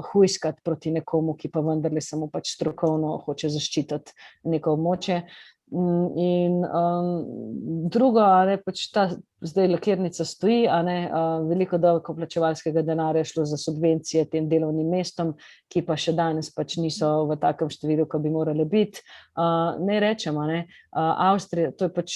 hujskati proti nekomu, ki pa vendarle samo pač strokovno hoče zaščititi neko območje. In drugo, pač ta zdaj lakirnica stoji, veliko davkoplačevalskega denarja je šlo za subvencije tem delovnim mestom, ki pa še danes pač niso v takem številu, kot bi morali biti. Ne rečem, Avstrija, to je pač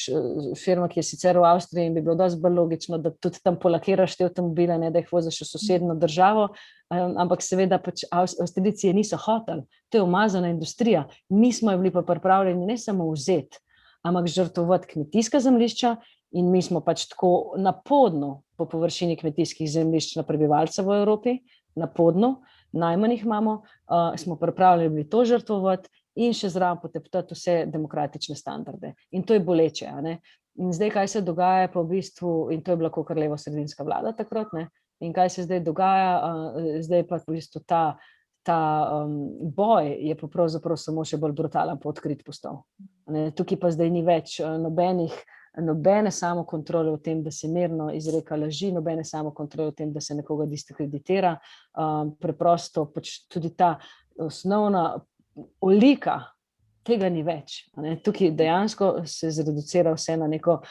firma, ki je sicer v Avstriji in bi bilo dosti bolj logično, da tudi tam polakiraš te avtomobile, da jih voziš v sosednjo državo, ampak seveda pač Avstrijci je niso hoteli, to je umazana industrija, mi smo jo bili pa pripravljeni ne samo vzeti, ampak žrtvovati kmetijska zemljišča in mi smo pač tako napodno po površini kmetijskih zemljišč na prebivalca v Evropi, napodno, najmanj jih imamo, smo pripravljeni bili to žrtvovati in še zraven poteptati vse demokratične standarde. In to je boleče. In zdaj, kaj se dogaja pa v bistvu, in to je bila kakor levo-sredinska vlada takrat, in kaj se zdaj dogaja, zdaj pa v bistvu ta boj je pa pravzaprav samo še bolj brutalen pa odkrit postal. Tukaj pa zdaj ni več nobene samokontrole v tem, da se mirno izreka laži, nobene samokontrole v tem, da se nekoga diskreditira. Preprosto pač tudi ta osnovna olika tega ni več. Tukaj dejansko se zreducira vse na neko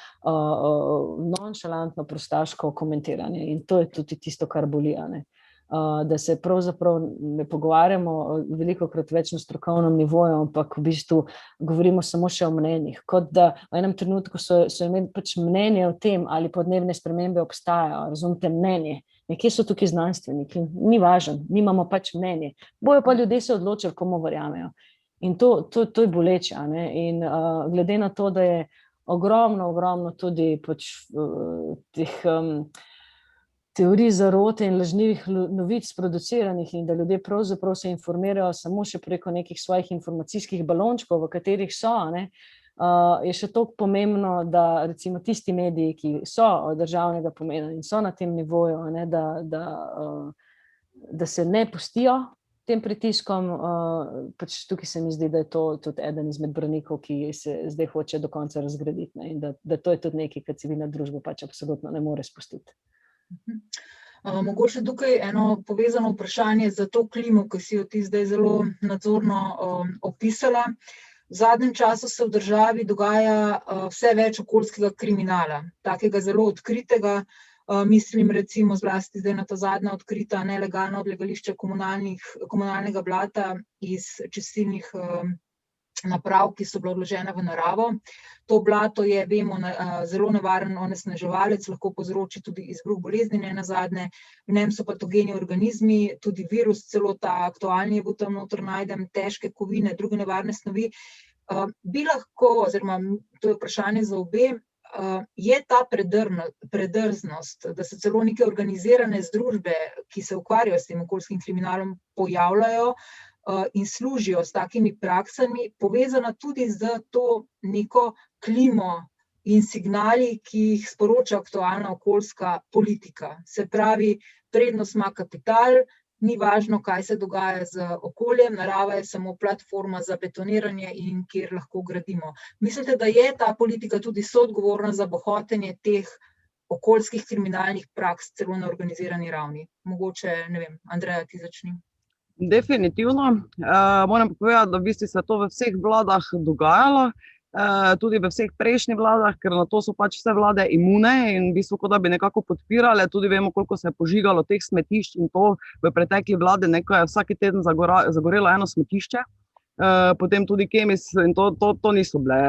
nonšalantno prostaško komentiranje in to je tudi tisto, kar boli. Da se pravzaprav ne pogovarjamo velikokrat več na strokovnem nivoju, ampak v bistvu govorimo samo še o mnenjih. Kot da v enem trenutku so imeli pač mnenje o tem, ali podnebne spremembe obstajajo, razumete, mnenje. Nekje so tukaj znanstveniki, ni važno, nimamo pač mnenje. Bojo pa ljudje se odločili, komu verjamejo. In to je boleče. In glede na to, da je ogromno tudi pač teh teorij zarote in lažnivih novic produciranih in da ljudje pravzaprav se informirajo samo še preko nekih svojih informacijskih balončkov, v katerih so, je še toliko pomembno, da recimo tisti mediji, ki so državnega pomena in so na tem nivoju, da se ne pustijo tem pritiskom, pač tukaj se mi zdi, da je to tudi eden izmed branikov, ki se zdaj hoče do konca razgraditi, in da to je tudi nekaj, kar civilna družba pač absolutno ne more spustiti. Mogoče tukaj eno povezano vprašanje za to klimo, ki si jo ti zdaj zelo nadzorno opisala. V zadnjem času se v državi dogaja vse več okoljskega kriminala, takega zelo odkritega. Mislim recimo zlasti zdaj na ta zadnja odkrita nelegalna odlagališča komunalnega blata iz čistilnih naprav, ki so bile odložene v naravo. To blato je, vemo, zelo nevaren onesnaževalec, lahko povzroči tudi izbruh bolezni, nenazadnje. V njem so patogeni organizmi, tudi virus, celo ta aktualni je bil tam noter najdem, težke kovine, druge nevarne snovi. Bi lahko, oziroma to je vprašanje za obe, je ta predrznost, da se celo neke organizirane združbe, ki se ukvarjajo s tem okoljskim kriminalom, pojavljajo in služijo s takimi praksami, povezana tudi z to neko klimo in signali, ki jih sporoča aktualna okoljska politika. Se pravi, prednost ima kapital, ni važno, kaj se dogaja z okoljem, narava je samo platforma za betoniranje in kjer lahko gradimo. Mislite, da je ta politika tudi soodgovorna za bohotenje teh okoljskih kriminalnih praks, celo na organizirani ravni? Mogoče, ne vem, Andreja, ti začni. Definitivno. Moram povedati, da v bistvu se to v vseh vladah dogajalo, tudi v vseh prejšnjih vladah, ker na to so pač vse vlade imune in v bistvu, kot da bi nekako podpirale, tudi vemo, koliko se je požigalo teh smetišč in to v pretekli vladi, nekaj je vsaki teden zagorelo eno smetišče, potem tudi Kemis in to niso bile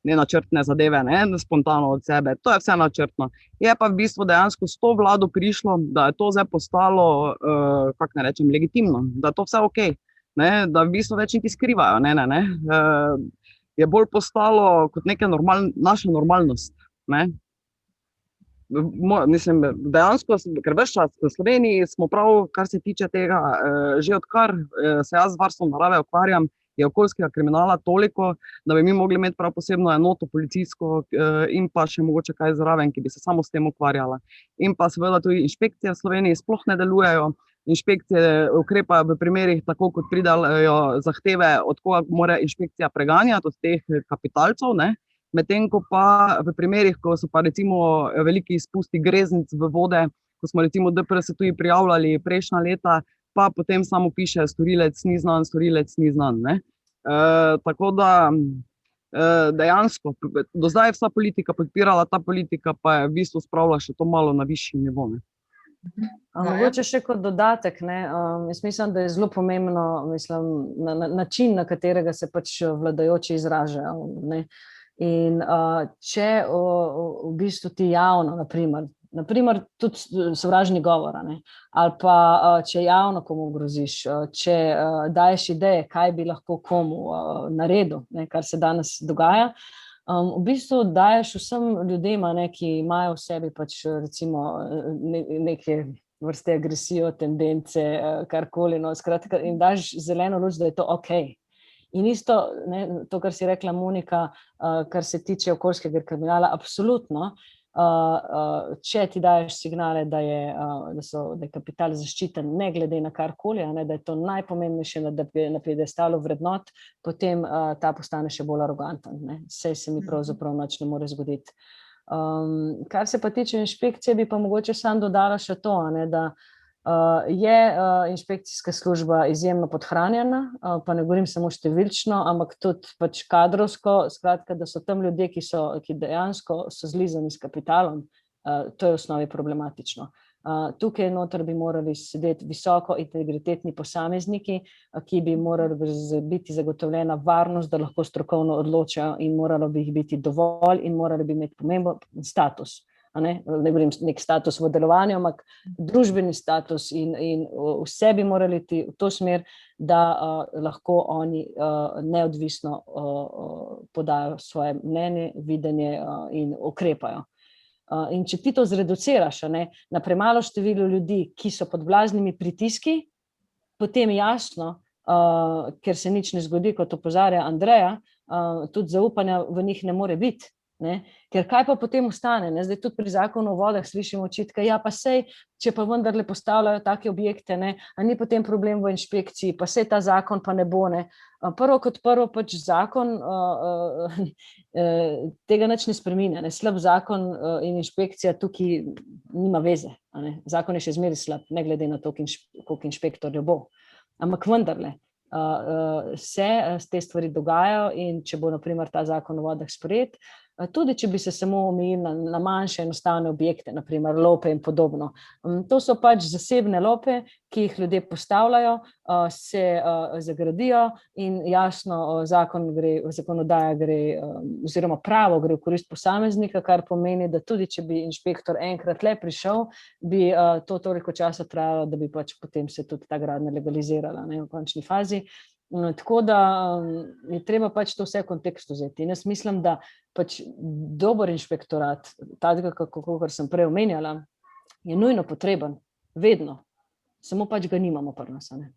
nenačrtne zadeve, ne, spontano od sebe, to je vse načrtno. Je pa v bistvu dejansko s to vlado prišlo, da je to zdaj postalo, kako ne rečem, legitimno, da je to vse okej, ne, da v bistvu več niti skrivajo, ne. Je bolj postalo kot neka naša normalnost, ne. Mislim, dejansko, ker ves čas v Sloveniji smo prav, kar se tiče tega, že odkar se jaz z varstvom narave ukvarjam, je okoljskega kriminala toliko, da bi mi mogli imeti prav posebno enoto policijsko in pa še mogoče kaj zraven, ki bi se samo s tem ukvarjala. In pa seveda tudi inšpekcije v Sloveniji sploh ne delujejo, inšpekcije ukrepajo v primerih tako, kot pridajo zahteve, od koga mora inšpekcija preganjati, od teh kapitalcev, ne. Medtem ko pa v primerih, ko so pa recimo veliki izpusti greznic v vode, ko smo recimo DPRS tudi prijavljali prejšnja leta, pa potem samo piše storilec ni znan, ne. Tako da dejansko do zdaj je vsa politika podpirala, ta politika pa je v bistvu spravila še to malo na višji nivo, ne. Mogoče še kot dodatek, ne, jaz mislim, da je zelo pomembno, način, na katerega se pač vladajoči izražajo, ne. In če v bistvu ti javno, naprimer tudi sovražni govor, ne, ali pa če javno komu groziš, če daješ ideje, kaj bi lahko komu naredil, ne, kar se danes dogaja, v bistvu daješ vsem ljudem, ne, ki imajo v sebi pač recimo neke vrste agresijo, tendence, karkoli, no, skratka, in daš zeleno luč, da je to okej. In isto, ne, to, kar si rekla Monika, kar se tiče okoljskega kriminala, absolutno, če ti daješ signale, da je kapital zaščiten, ne glede na karkoli, ne, da je to najpomembnejše na piedestalu vrednot, potem ta postane še bolj aroganten, ne. Saj se mi pravzaprav nič ne more zgoditi. Kar se pa tiče inšpekcije, bi pa mogoče samo dodala še to, ne, da je inšpekcijska služba izjemno podhranjena, pa ne govorim samo številčno, ampak tudi pač kadrovsko, skratka, da so tam ljudje, ki dejansko so zlizani s kapitalom, to je v osnovi problematično. Tukaj noter bi morali sedeti visoko integritetni posamezniki, ki bi morali biti zagotovljena varnost, da lahko strokovno odločajo in moralo bi jih biti dovolj in morali bi imeti pomemben status. Ne govorim nek status v delovanju, ampak družbeni status in vse bi morali iti v to smer, da lahko oni neodvisno podajo svoje mnenje, videnje in ukrepajo. In če ti to zreduciraš, ne, na premalo število ljudi, ki so pod blaznimi pritiski, potem jasno, ker se nič ne zgodi, kot opozarja Andreja, tudi zaupanja v njih ne more biti. Ne? Ker kaj pa potem ostane, ne? Zdaj tudi pri zakonu o vodah slišimo očitke, ja pa sej, če pa vendarle postavljajo take objekte, ne, a ni potem problem v inšpekciji, pa sej ta zakon pa ne bo, ne. Prvo kot prvo pač zakon tega nič ne spreminja, ne. Slab zakon in inšpekcija tukaj nima veze, ne. Zakon je še zmeraj slab, ne glede na to, koliko inšpektorjev bo, ampak vendarle. Se te stvari dogajajo in če bo na primer ta zakon o vodah sprejet, tudi če bi se samo omejili na manjše enostavne objekte, naprimer lope in podobno. To so pač zasebne lope, ki jih ljudje postavljajo, se zagradijo in jasno zakonodaja gre, oziroma pravo gre v korist posameznika, kar pomeni, da tudi če bi inšpektor enkrat le prišel, bi to toliko časa trajalo, da bi pač potem se tudi ta gradnja legalizirala, ne, v končni fazi. Tako da je treba pač to vse v kontekstu vzeti. In jaz mislim, da pač dober inšpektorat, takega, kakor sem prej omenjala, je nujno potreben, vedno. Samo pač ga nimamo pri nas, ne.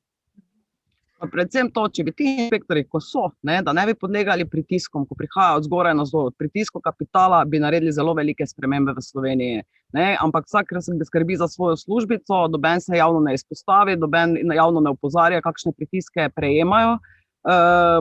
Predvsem to, če bi ti inšpektori, ko so, ne, da ne bi podlegali pritiskom, ko prihajajo od zgoraj na zdol, od pritisku kapitala bi naredili zelo velike spremembe v Sloveniji. Ne, ampak vsak skrbi za svojo službico, noben se javno ne izpostavi, noben javno ne opozarja, kakšne pritiske prejemajo,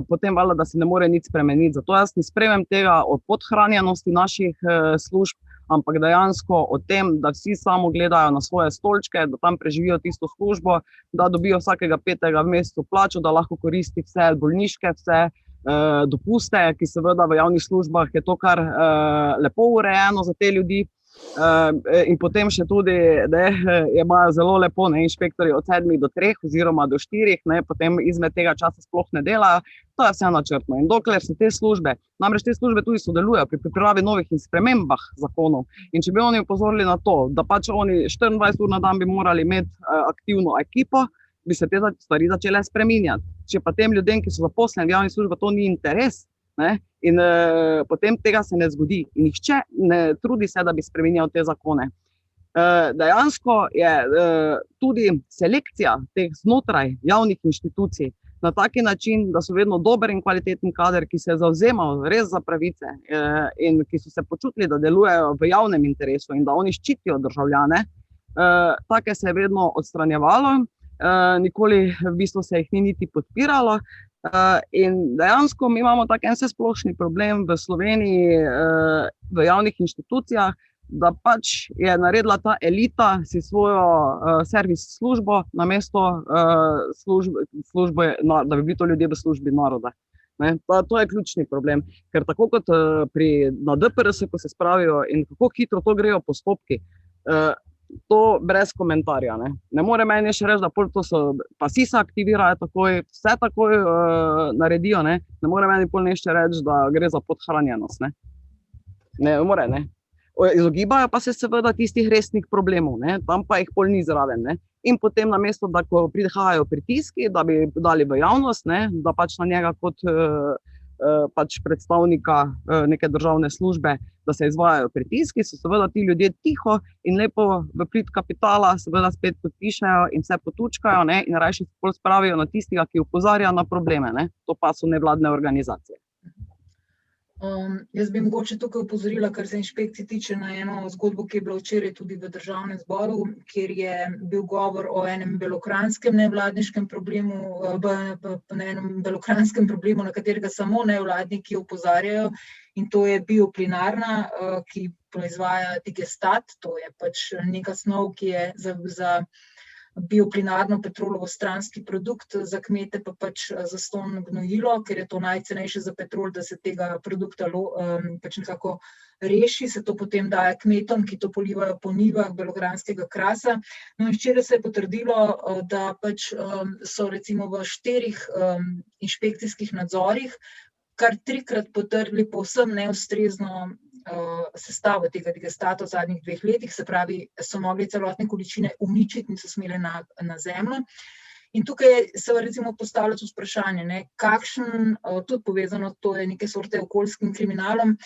potem valjda, da se ne more nič spremeniti. Zato jaz ne sprejmem tega o podhranjenosti naših služb, ampak dejansko o tem, da vsi samo gledajo na svoje stolčke, da tam preživijo tisto službo, da dobijo vsakega 5. v mesecu plačo, da lahko koristi vse bolniške, vse dopuste, ki seveda v javnih službah je to kar lepo urejeno za te ljudi. In potem še tudi, ne, imajo zelo lepo, ne, inšpektorji od 7 do 3 oziroma do 4, ne, potem izmed tega časa sploh ne delajo. To je vse načrtno. In dokler se te službe, namreč te službe tudi sodelujejo pri pripravi novih in spremembah zakonov. In če bi oni upozorili na to, da pač oni 24 ur na dan bi morali imeti aktivno ekipo, bi se te stvari začele spreminjati. Če pa tem ljudem, ki so zaposleni v javni službi, to ni interes, ne, in potem tega se ne zgodi. In nihče ne trudi se, da bi spreminjal te zakone. Dejansko je tudi selekcija teh znotraj javnih inštitucij na taki način, da so vedno dober in kvaliteten kader, ki se je zavzemal res za pravice in ki so se počutili, da delujejo v javnem interesu in da oni ščitijo državljane, take se je vedno odstranjevalo, nikoli v bistvu se jih ni niti podpiralo. In dejansko mi imamo tak en vsesplošni problem v Sloveniji v javnih inštitucijah, da pač je naredila ta elita si svojo servis službo namesto službe, da bi bili to ljudje v službi naroda. Ne, to je ključni problem, ker tako kot na DPRS, ko se spravijo in kako hitro to grejo postopki, to brez komentarja. Ne more meni še reči, da to so, pa vsi se aktivirajo takoj, vse takoj naredijo, ne more meni pol nešče reči, da gre za podhranjenost. Ne more, ne. Izogibajo pa se seveda tistih resnih problemov, ne, tam pa jih pol ni zraven, ne. In potem namesto, da ko prihajajo pritiski, da bi dali v javnost, ne, da pač na njega kot pač predstavnika neke državne službe, da se izvajajo pritiski, so seveda ti ljudje tiho in lepo v prid kapitala seveda spet podpišajo in vse potučkajo, ne, in rajši se bolj spravijo na tistega, ki opozarja na probleme, ne. To pa so nevladne organizacije. Jaz bi mogoče tukaj opozorila, kar se inšpekcij tiče, na eno zgodbo, ki je bila včeraj tudi v Državnem zboru, kjer je bil govor o enem belokranjskem nevladniškem problemu, na enem belokranjskem problemu, na katerega samo nevladniki opozarjajo, in to je bioplinarna, ki proizvaja digestat, to je pač neka snov, ki je za bioplinarno petrolovo stranski produkt, za kmete pa pač zastonj gnojilo, ker je to najcenejše za petrol, da se tega produkta pač nekako reši, se to potem daje kmetom, ki to polivajo po njivah belokranjskega krasa. No in včeraj se je potrdilo, da pač so recimo v 4 inšpekcijskih nadzorih kar 3-krat potrdili povsem neustrezno sestavo tega digestata v zadnjih 2 letih, se pravi, so mogli celotne količine uničiti in so smele na zemljo. In tukaj se recimo postavlja vprašanje, ne, kakšen, tudi povezano, to je neke sorte okoljskim kriminalom,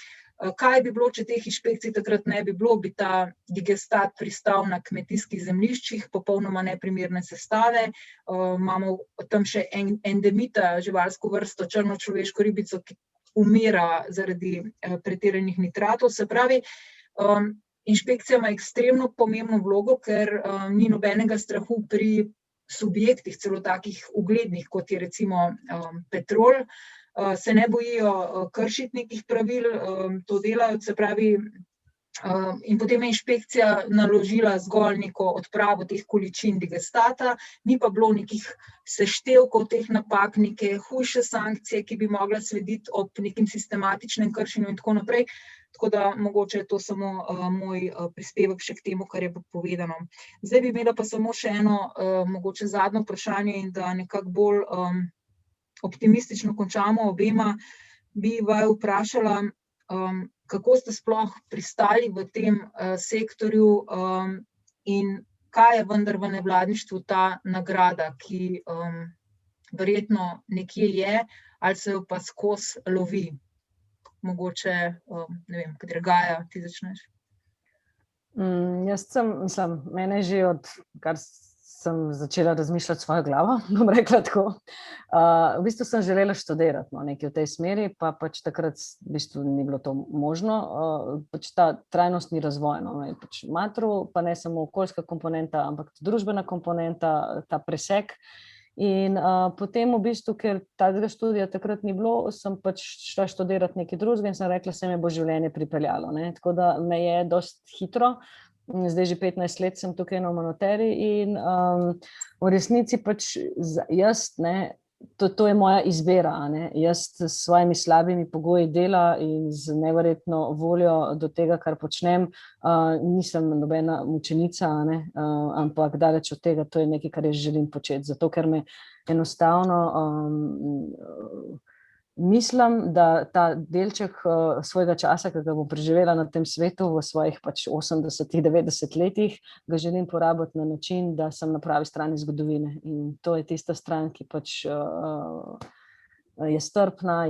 kaj bi bilo, če teh inšpekcij takrat ne bi bilo, bi ta digestat pristal na kmetijskih zemljiščih, popolnoma neprimerne sestave, imamo tam še endemita, živalsko vrsto, črno človeško ribico, ki umira zaradi pretiranih nitratov. Se pravi, inšpekcija ima ekstremno pomembno vlogo, ker ni nobenega strahu pri subjektih, celo takih uglednih, kot je recimo Petrol, se ne bojijo kršiti nekih pravil, to delajo, se pravi, in potem je inšpekcija naložila zgolj neko odpravo teh količin digestata, ni pa bilo nekih seštevkov teh napak, neke hujše sankcije, ki bi mogla slediti ob nekem sistematičnem kršenju in tako naprej. Tako da mogoče je to samo moj prispevek še k temu, kar je povedano. Zdaj bi imela pa samo še eno mogoče zadnjo vprašanje in da nekako bolj optimistično končamo obema, bi vaju vprašala, kako ste sploh pristali v tem sektorju in kaj je vendar v nevladništvu ta nagrada, ki verjetno nekje je, ali se jo pa skozi lovi. Mogoče, ne vem, Gaja, ti začneš. Jaz mislim, mene že od, kar sem začela razmišljati svojo glavo, bom rekla tako. V bistvu sem želela študirati nekaj v tej smeri, pa pač takrat v bistvu ni bilo to možno. Pač ta trajnostni razvoj, pač matru, pa ne samo okoljska komponenta, ampak družbena komponenta, ta presek. In potem v bistvu, ker takega študija takrat ni bilo, sem pač šla študirati nekaj drugega in sem rekla, se me bo življenje pripeljalo. Tako da me je dosti hitro, zdaj že 15 let sem tukaj na Umanoteri in v resnici pač jaz, to je moja izbira, jaz s svojimi slabimi pogoji dela in z neverjetno voljo do tega, kar počnem, nisem nobena mučenica, ampak daleč od tega, to je nekaj, kar jaz želim početi, zato ker me enostavno mislim, da ta delček svojega časa, ki ga bom preživela na tem svetu v svojih pač 80-90 letih, ga želim porabiti na način, da sem na pravi strani zgodovine. In to je tista stran, ki pač je strpna,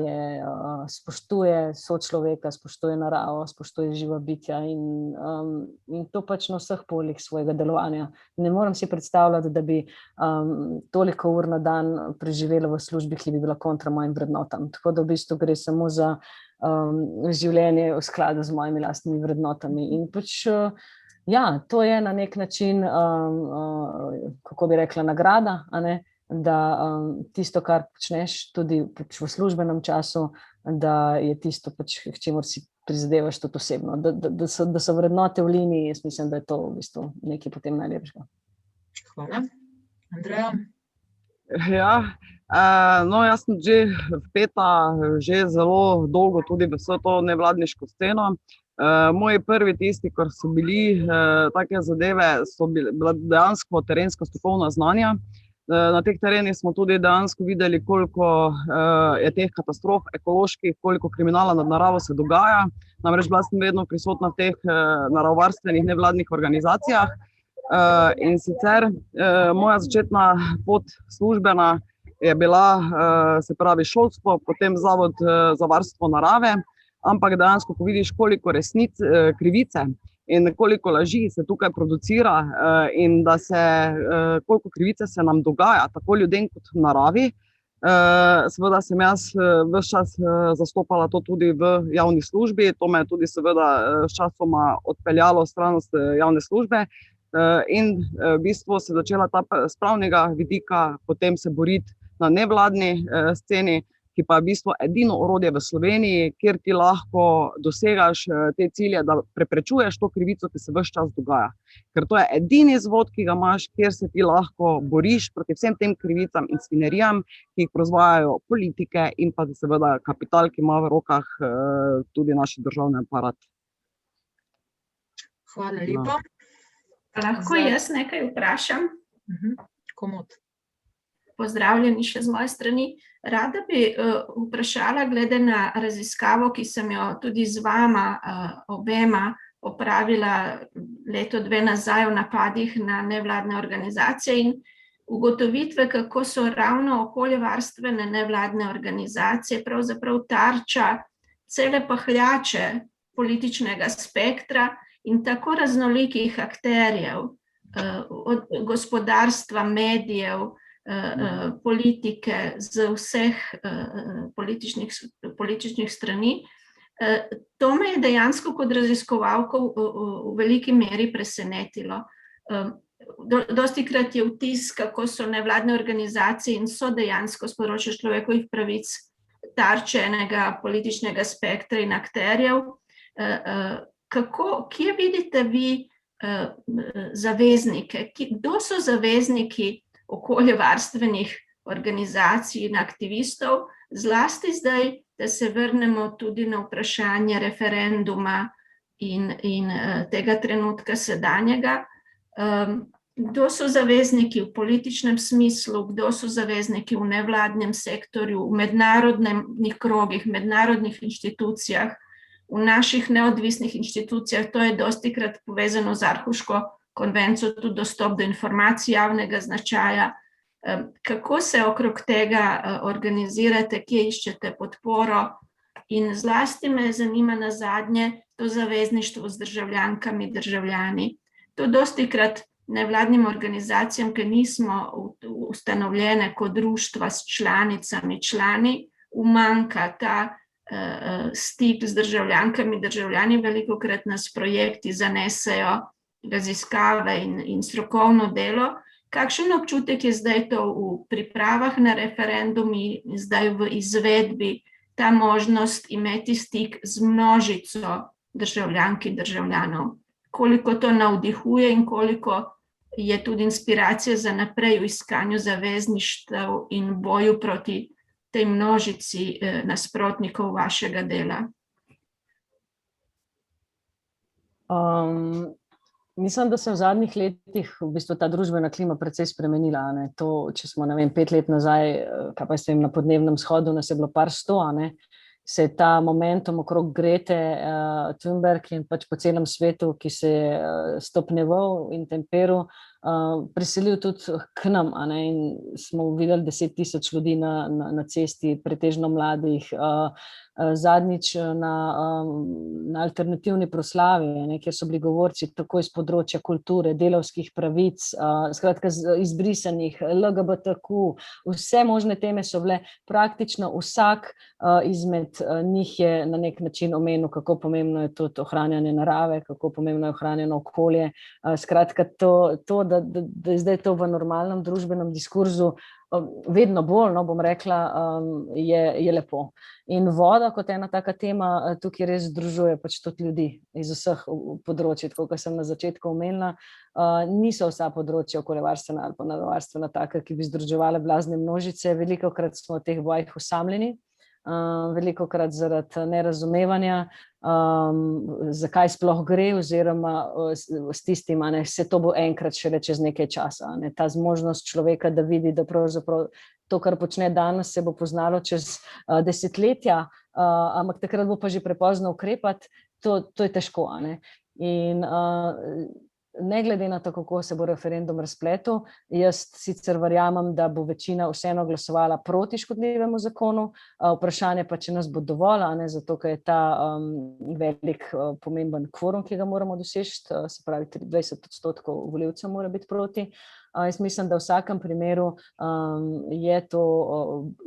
spoštuje sočloveka, spoštuje naravo, spoštuje živa bitja in to pač na vseh poljih svojega delovanja. Ne morem si predstavljati, da bi toliko ur na dan preživela v službi, ki bi bila kontra mojim vrednotam. Tako da v bistvu gre samo za življenje v skladu z mojimi lastnimi vrednotami. In pač to je na nek način, kako bi rekla, nagrada, da tisto, kar počneš tudi v službenem času, da je tisto, k čemur si prizadevaš tudi osebno. Da so vrednote v liniji, jaz mislim, da je to v bistvu nekaj potem najlepšega. Hvala. Andreja? Jaz sem že vpeta že zelo dolgo tudi v vso to nevladniško sceno. Moji prvi tisti, kar so bili take zadeve, so bila dejansko terenska strokovna znanja. Na teh terenih smo tudi dejansko videli, koliko je teh katastrof ekoloških, koliko kriminala nad naravo se dogaja. Namreč bila sem vedno prisotna v teh naravovarstvenih nevladnih organizacijah. In sicer moja začetna pot službena je bila, se pravi, šolstvo, potem Zavod za varstvo narave, ampak dejansko, ko vidiš, koliko resnic, krivice in koliko laži se tukaj producira in da se, koliko krivice se nam dogaja, tako ljudem kot naravi, seveda sem jaz ves čas zastopala to tudi v javni službi. To me je tudi seveda sčasoma odpeljalo stran od javne službe in v bistvu se začela ta s pravnega vidika potem se boriti na nevladni sceni, ki pa je v bistvu edino orodje v Sloveniji, kjer ti lahko dosegaš te cilje, da preprečuješ to krivico, ki se ves čas dogaja. Ker to je edini vzvod, ki ga imaš, kjer se ti lahko boriš proti vsem tem krivicam in svinjarijam, ki jih proizvajajo politike in pa seveda kapital, ki ima v rokah tudi naš državni aparat. Hvala lepa. Lahko jaz nekaj vprašam? Komod. Pozdravljeni še z moje strani. Rada bi vprašala glede na raziskavo, ki sem jo tudi z vama obema opravila leto, dve nazaj o napadih na nevladne organizacije in ugotovitve, kako so ravno okoljevarstvene nevladne organizacije pravzaprav tarča cele pahljače političnega spektra in tako raznolikih akterjev, od gospodarstva, medijev, politike, z vseh političnih strani. To me je dejansko kot raziskovalko v veliki meri presenetilo. Dostikrat je vtis, kako so nevladne organizacije in so dejansko s področja človekovih pravic tarče enega političnega spektra in akterjev. Kje vidite vi zaveznike? Kdo so zavezniki okoljevarstvenih organizacij in aktivistov, zlasti zdaj, da se vrnemo tudi na vprašanje referenduma in tega trenutka sedanjega. Kdo so zavezniki v političnem smislu, kdo so zavezniki v nevladnem sektorju, v mednarodnih krogih, mednarodnih inštitucijah, v naših neodvisnih inštitucijah, to je dostikrat povezano z Aarhuško konvencijo, tudi dostop do informacij javnega značaja. Kako se okrog tega organizirate, kje iščete podporo? In zlasti me zanima nazadnje to zavezništvo z državljankami, državljani. To dostikrat nevladnim organizacijam, ki nismo ustanovljene kot društva s članicami, člani, umanjka ta stik z državljankami, državljani, velikokrat nas projekti zanesejo, raziskave in strokovno delo. Kakšen občutek je zdaj to v pripravah na referendumi, zdaj v izvedbi, ta možnost imeti stik z množico državljank in državljanov? Koliko to navdihuje in koliko je tudi inspiracija za naprej v iskanju zavezništev in boju proti tej množici nasprotnikov vašega dela? Mislim, da se v zadnjih letih v bistvu ta družbena klima precej spremenila. To, če smo, 5 let nazaj, kaj pa na podnebnem shodu, nas je bilo par 100, se je ta momentum okrog Grete Thunberg in pač po celem svetu, ki se je stopnjeval in temperal, preselil tudi k nam, in smo videli 10 000 ljudi na cesti, pretežno mladih, zadnjič na alternativni proslavi, kjer so bili govorci tako iz področja kulture, delavskih pravic, skratka izbrisanih, LGBTQ, vse možne teme so bile, praktično vsak izmed njih je na nek način omenil, kako pomembno je tudi ohranjanje narave, kako pomembno je ohranjeno okolje, skratka to, da je zdaj to v normalnem družbenem diskurzu vedno bolj, bom rekla, je lepo. In voda kot ena taka tema tukaj res združuje pač tudi ljudi iz vseh področij, tako kot sem na začetku omenila, niso vsa področja okoljevarstvena ali pa naravovarstvena taka, ki bi združevala blazne množice, velikokrat smo v teh bojih osamljeni, velikokrat zaradi nerazumevanja, zakaj sploh gre, oziroma s tistim, se to bo enkrat šele čez nekaj časa. Ta zmožnost človeka, da vidi, da pravzaprav to, kar počne danes, se bo poznalo čez desetletja, ampak takrat bo pa že prepozno ukrepati, to je težko. In ne glede na to, kako se bo referendum razpletel, jaz sicer verjamem, da bo večina vseeno glasovala proti škodljivemu zakonu, vprašanje pa, če nas bo dovolj, zato, ker je ta velik pomemben kvorum, ki ga moramo doseči, se pravi 20% volivcev mora biti proti. Jaz mislim, da v vsakem primeru je to,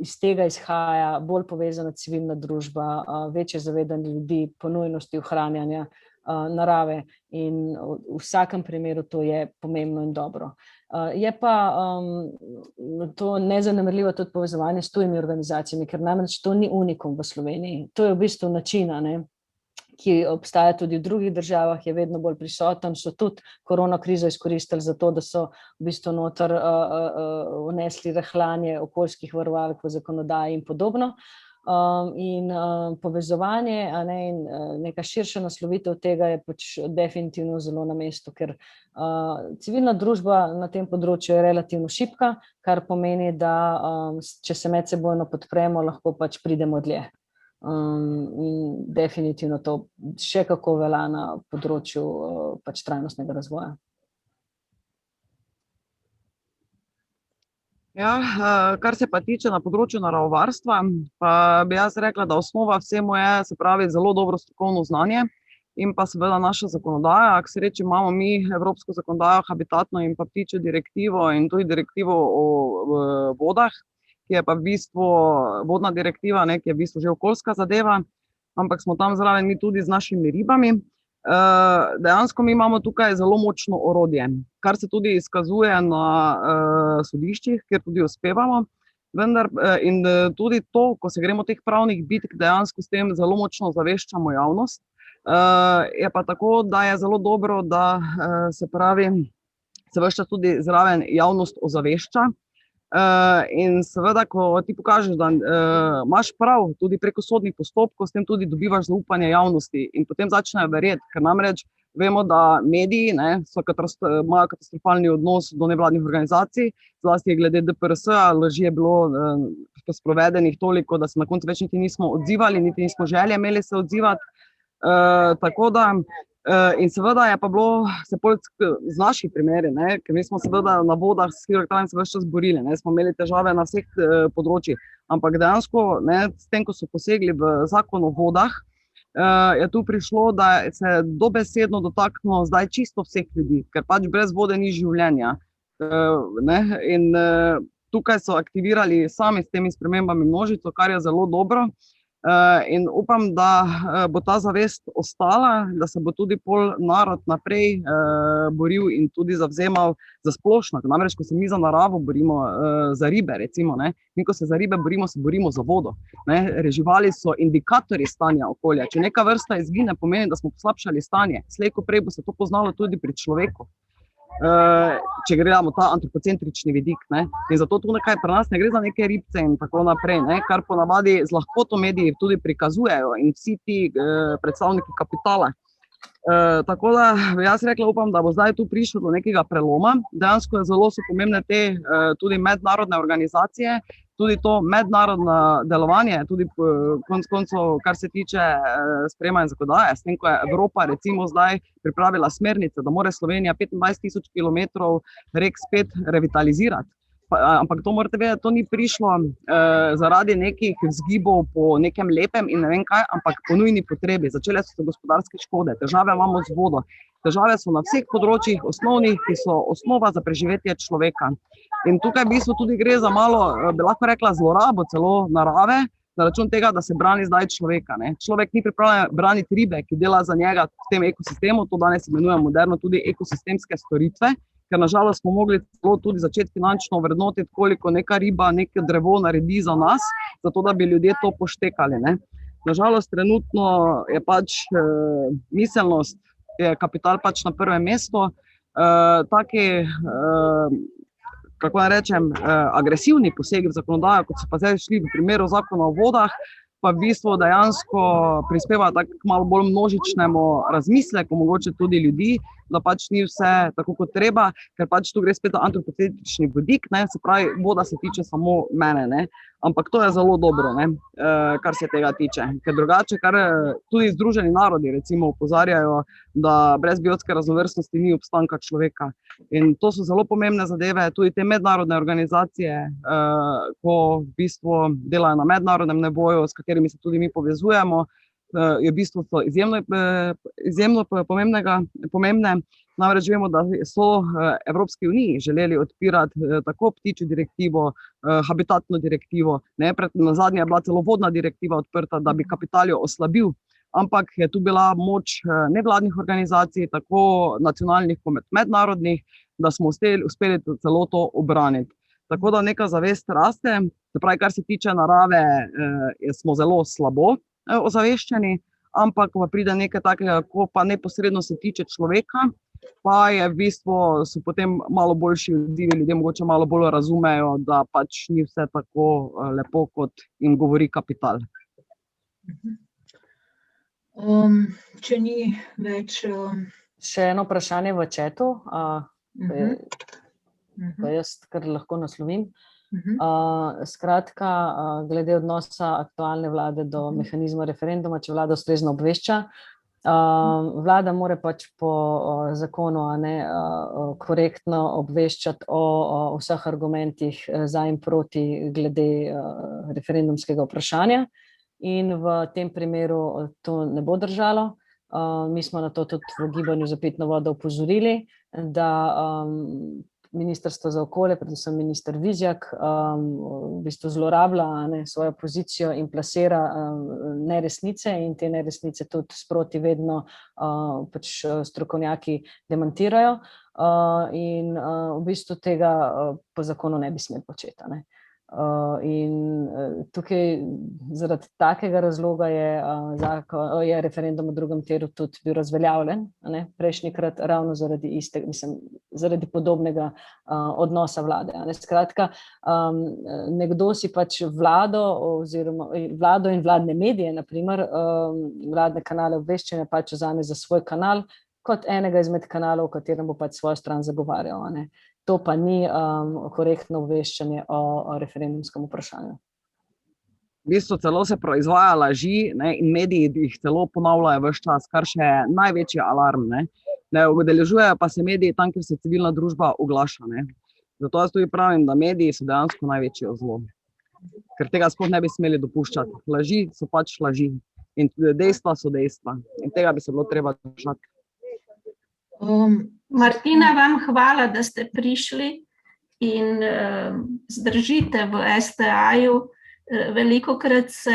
iz tega izhaja bolj povezana civilna družba, večje zavedanje ljudi po nujnosti ohranjanja narave in v vsakem primeru to je pomembno in dobro. Je pa to nezanemarljivo tudi povezovanje s tujimi organizacijami, ker namreč to ni unikum v Sloveniji. To je v bistvu način, ki obstaja tudi v drugih državah, je vedno bolj prisoten, so tudi korona krizo izkoristili za to, da so v bistvu noter vnesli rahljanje okoljskih varovalk v zakonodaji in podobno. In povezovanje in neka širša naslovitev tega je pač definitivno zelo na mestu, ker civilna družba na tem področju je relativno šibka, kar pomeni, da če se medsebojno podpremo, lahko pač pridemo dlje. In definitivno to še kako velja na področju pač trajnostnega razvoja. Ja, kar se pa tiče na področju naravovarstva, pa bi jaz rekla, da osnova vsemu je, se pravi, zelo dobro strokovno znanje in pa seveda naša zakonodaja. K sreči imamo mi evropsko zakonodajo, habitatno in pa ptičjo direktivo in tudi direktivo o vodah, ki je pa v bistvu vodna direktiva, ki je v bistvu že okoljska zadeva, ampak smo tam zraven mi tudi z našimi ribami. Dejansko mi imamo tukaj zelo močno orodje, kar se tudi izkazuje na sodiščih, kjer tudi uspevamo, vendar in tudi to, ko se gremo teh pravnih bitk, dejansko s tem zelo močno zaveščamo javnost. Je pa tako, da je zelo dobro, da se pravi, se ves čas tudi zraven javnost ozavešča. In seveda, ko ti pokažeš, da imaš prav tudi preko sodnih postopkov, s tem tudi dobivaš zaupanje javnosti in potem začnejo verjeti, ker namreč vemo, da mediji imajo katastrofalni odnos do nevladnih organizacij, zlasti glede DPRS-a, laži je bilo sprovedenih toliko, da se na koncu več niti nismo odzivali, niti nismo želje imeli se odzivati. Tako da in seveda je pa bilo se z naših primeri, ker mi smo seveda na vodah s hidroelektrarnami se ves čas borili, smo imeli težave na vseh področjih, ampak dejansko s tem, ko so posegli v zakon o vodah, je tu prišlo, da se dobesedno dotaknilo zdaj čisto vseh ljudi, ker pač brez vode ni življenja. In tukaj so aktivirali sami s temi spremembami množico, kar je zelo dobro. In upam, da bo ta zavest ostala, da se bo tudi pol narod naprej boril in tudi zavzemal za splošno. Namreč, ko se mi za naravo borimo, za ribe recimo, mi ko se za ribe borimo, se borimo za vodo. Živali so indikatorji stanja okolja. Če neka vrsta izgine, pomeni, da smo poslabšali stanje. Slej ko prej bo se to poznalo tudi pri človeku. Če gledamo ta antropocentrični vidik. In zato tu nekaj pri nas ne gre za neke ribce in tako naprej, kar ponavadi z lahkoto mediji tudi prikazujejo in vsi ti predstavniki kapitala. Tako da jaz rekla, upam, da bo zdaj tu prišlo do nekega preloma. Dejansko zelo so pomembne te tudi mednarodne organizacije, tudi to mednarodno delovanje, tudi konec koncev, kar se tiče sprejemanja zakonodaje, s tem, ko je Evropa recimo zdaj pripravila smernice, da mora Slovenija 25.000 kilometrov rek spet revitalizirati. Ampak to morate vedeti, to ni prišlo zaradi nekih vzgibov po nekem lepem in ne vem kaj, ampak po nujni potrebi. Začele so se gospodarske škode, težave imamo z vodo, težave so na vseh področjih osnovnih, ki so osnova za preživetje človeka. In tukaj v bistvu tudi gre za malo, bi lahko rekla, zlorabo celo narave, na račun tega, da se brani zdaj človeka. Človek ni pripravljen braniti ribe, ki dela za njega v tem ekosistemu, to danes imenujemo moderno tudi ekosistemske storitve, ker nažalost smo mogli tudi začeti finančno vrednotiti, koliko neka riba, neko drevo naredi za nas, zato da bi ljudje to poštekali. Nažalost, trenutno je pač miselnost, je kapital pač na prvem mestu, taki, kako naj rečem, agresivni posegi v zakonodajo, kot so pa zdaj šli v primeru zakona o vodah, pa v bistvu dejansko prispeva tako malo bolj množičnemu razmisleku, mogoče tudi ljudi, da pač ni vse tako kot treba, ker pač tu gre spet za antropocentrični vidik, se pravi, voda se tiče samo mene, ampak to je zelo dobro, kar se tega tiče, ker drugače, kar tudi Združeni narodi recimo opozarjajo, da brez biotske raznovrstnosti ni obstanka človeka. In to so zelo pomembne zadeve, tudi te mednarodne organizacije, ko v bistvu delajo na mednarodnem nivoju, s katerimi se tudi mi povezujemo, je v bistvu so izjemno pomembne. Namreč vemo, da so Evropski uniji želeli odpirati tako ptičjo direktivo, habitatno direktivo, nazadnje je bila celo vodna direktiva odprta, da bi kapital jo oslabil, ampak je tu bila moč nevladnih organizacij, tako nacionalnih kot mednarodnih, da smo uspeli celo to obraniti. Tako da neka zavest raste, se pravi, kar se tiče narave, smo zelo slabo ozaveščeni, ampak ko pride nekaj takega, ko pa neposredno se tiče človeka, pa je v bistvu so potem malo boljši odzivi, ljudje mogoče malo bolj razumejo, da pač ni vse tako lepo, kot jim govori kapital. Če ni več... Še eno vprašanje v chatu, pa jaz kar lahko naslovim. Skratka, glede odnosa aktualne vlade do mehanizma referenduma, če vlada ustrezno obvešča. Vlada mora pač po zakonu korektno obveščati o vseh argumentih za in proti glede referendumskega vprašanja in v tem primeru to ne bo držalo. Mi smo na to tudi v Gibanju za pitno vodo opozorili, da Ministrstvo za okolje, predvsem minister Vizjak, v bistvu zlorablja svojo pozicijo in plasira neresnice in te neresnice tudi sproti vedno pač strokovnjaki demantirajo in v bistvu tega po zakonu ne bi smeli početi. In tukaj zaradi takega razloga je referendum o drugem tiru tudi bil razveljavljen, prejšnjikrat ravno zaradi podobnega odnosa vlade. Skratka, nekdo si pač vlado in vladne medije, naprimer vladne kanale obveščanja pač vzame za svoj kanal, kot enega izmed kanalov, v katerem bo pač svojo stran zagovarjal. To pa ni korektno obveščanje o referendumskem vprašanju. V bistvu celo se proizvaja laži, in mediji jih celo ponavljajo ves čas, kar še je največji alarm. Ne udeležujejo pa se mediji tam, kjer se civilna družba oglaša. Zato jaz tudi pravim, da mediji so dejansko največje zlo. Ker tega sploh ne bi smeli dopuščati. Laži so pač laži. In dejstva so dejstva. In tega bi se bilo treba držati. Martina, vam hvala, da ste prišli in zdržite v STA-ju. Velikokrat se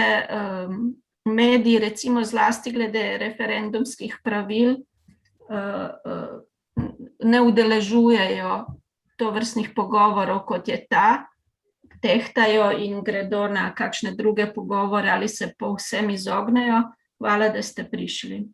mediji, recimo zlasti glede referendumskih pravil, ne udeležujejo tovrstnih pogovorov, kot je ta, tehtajo in gredo na kakšne druge pogovore ali se povsem izognejo. Hvala, da ste prišli.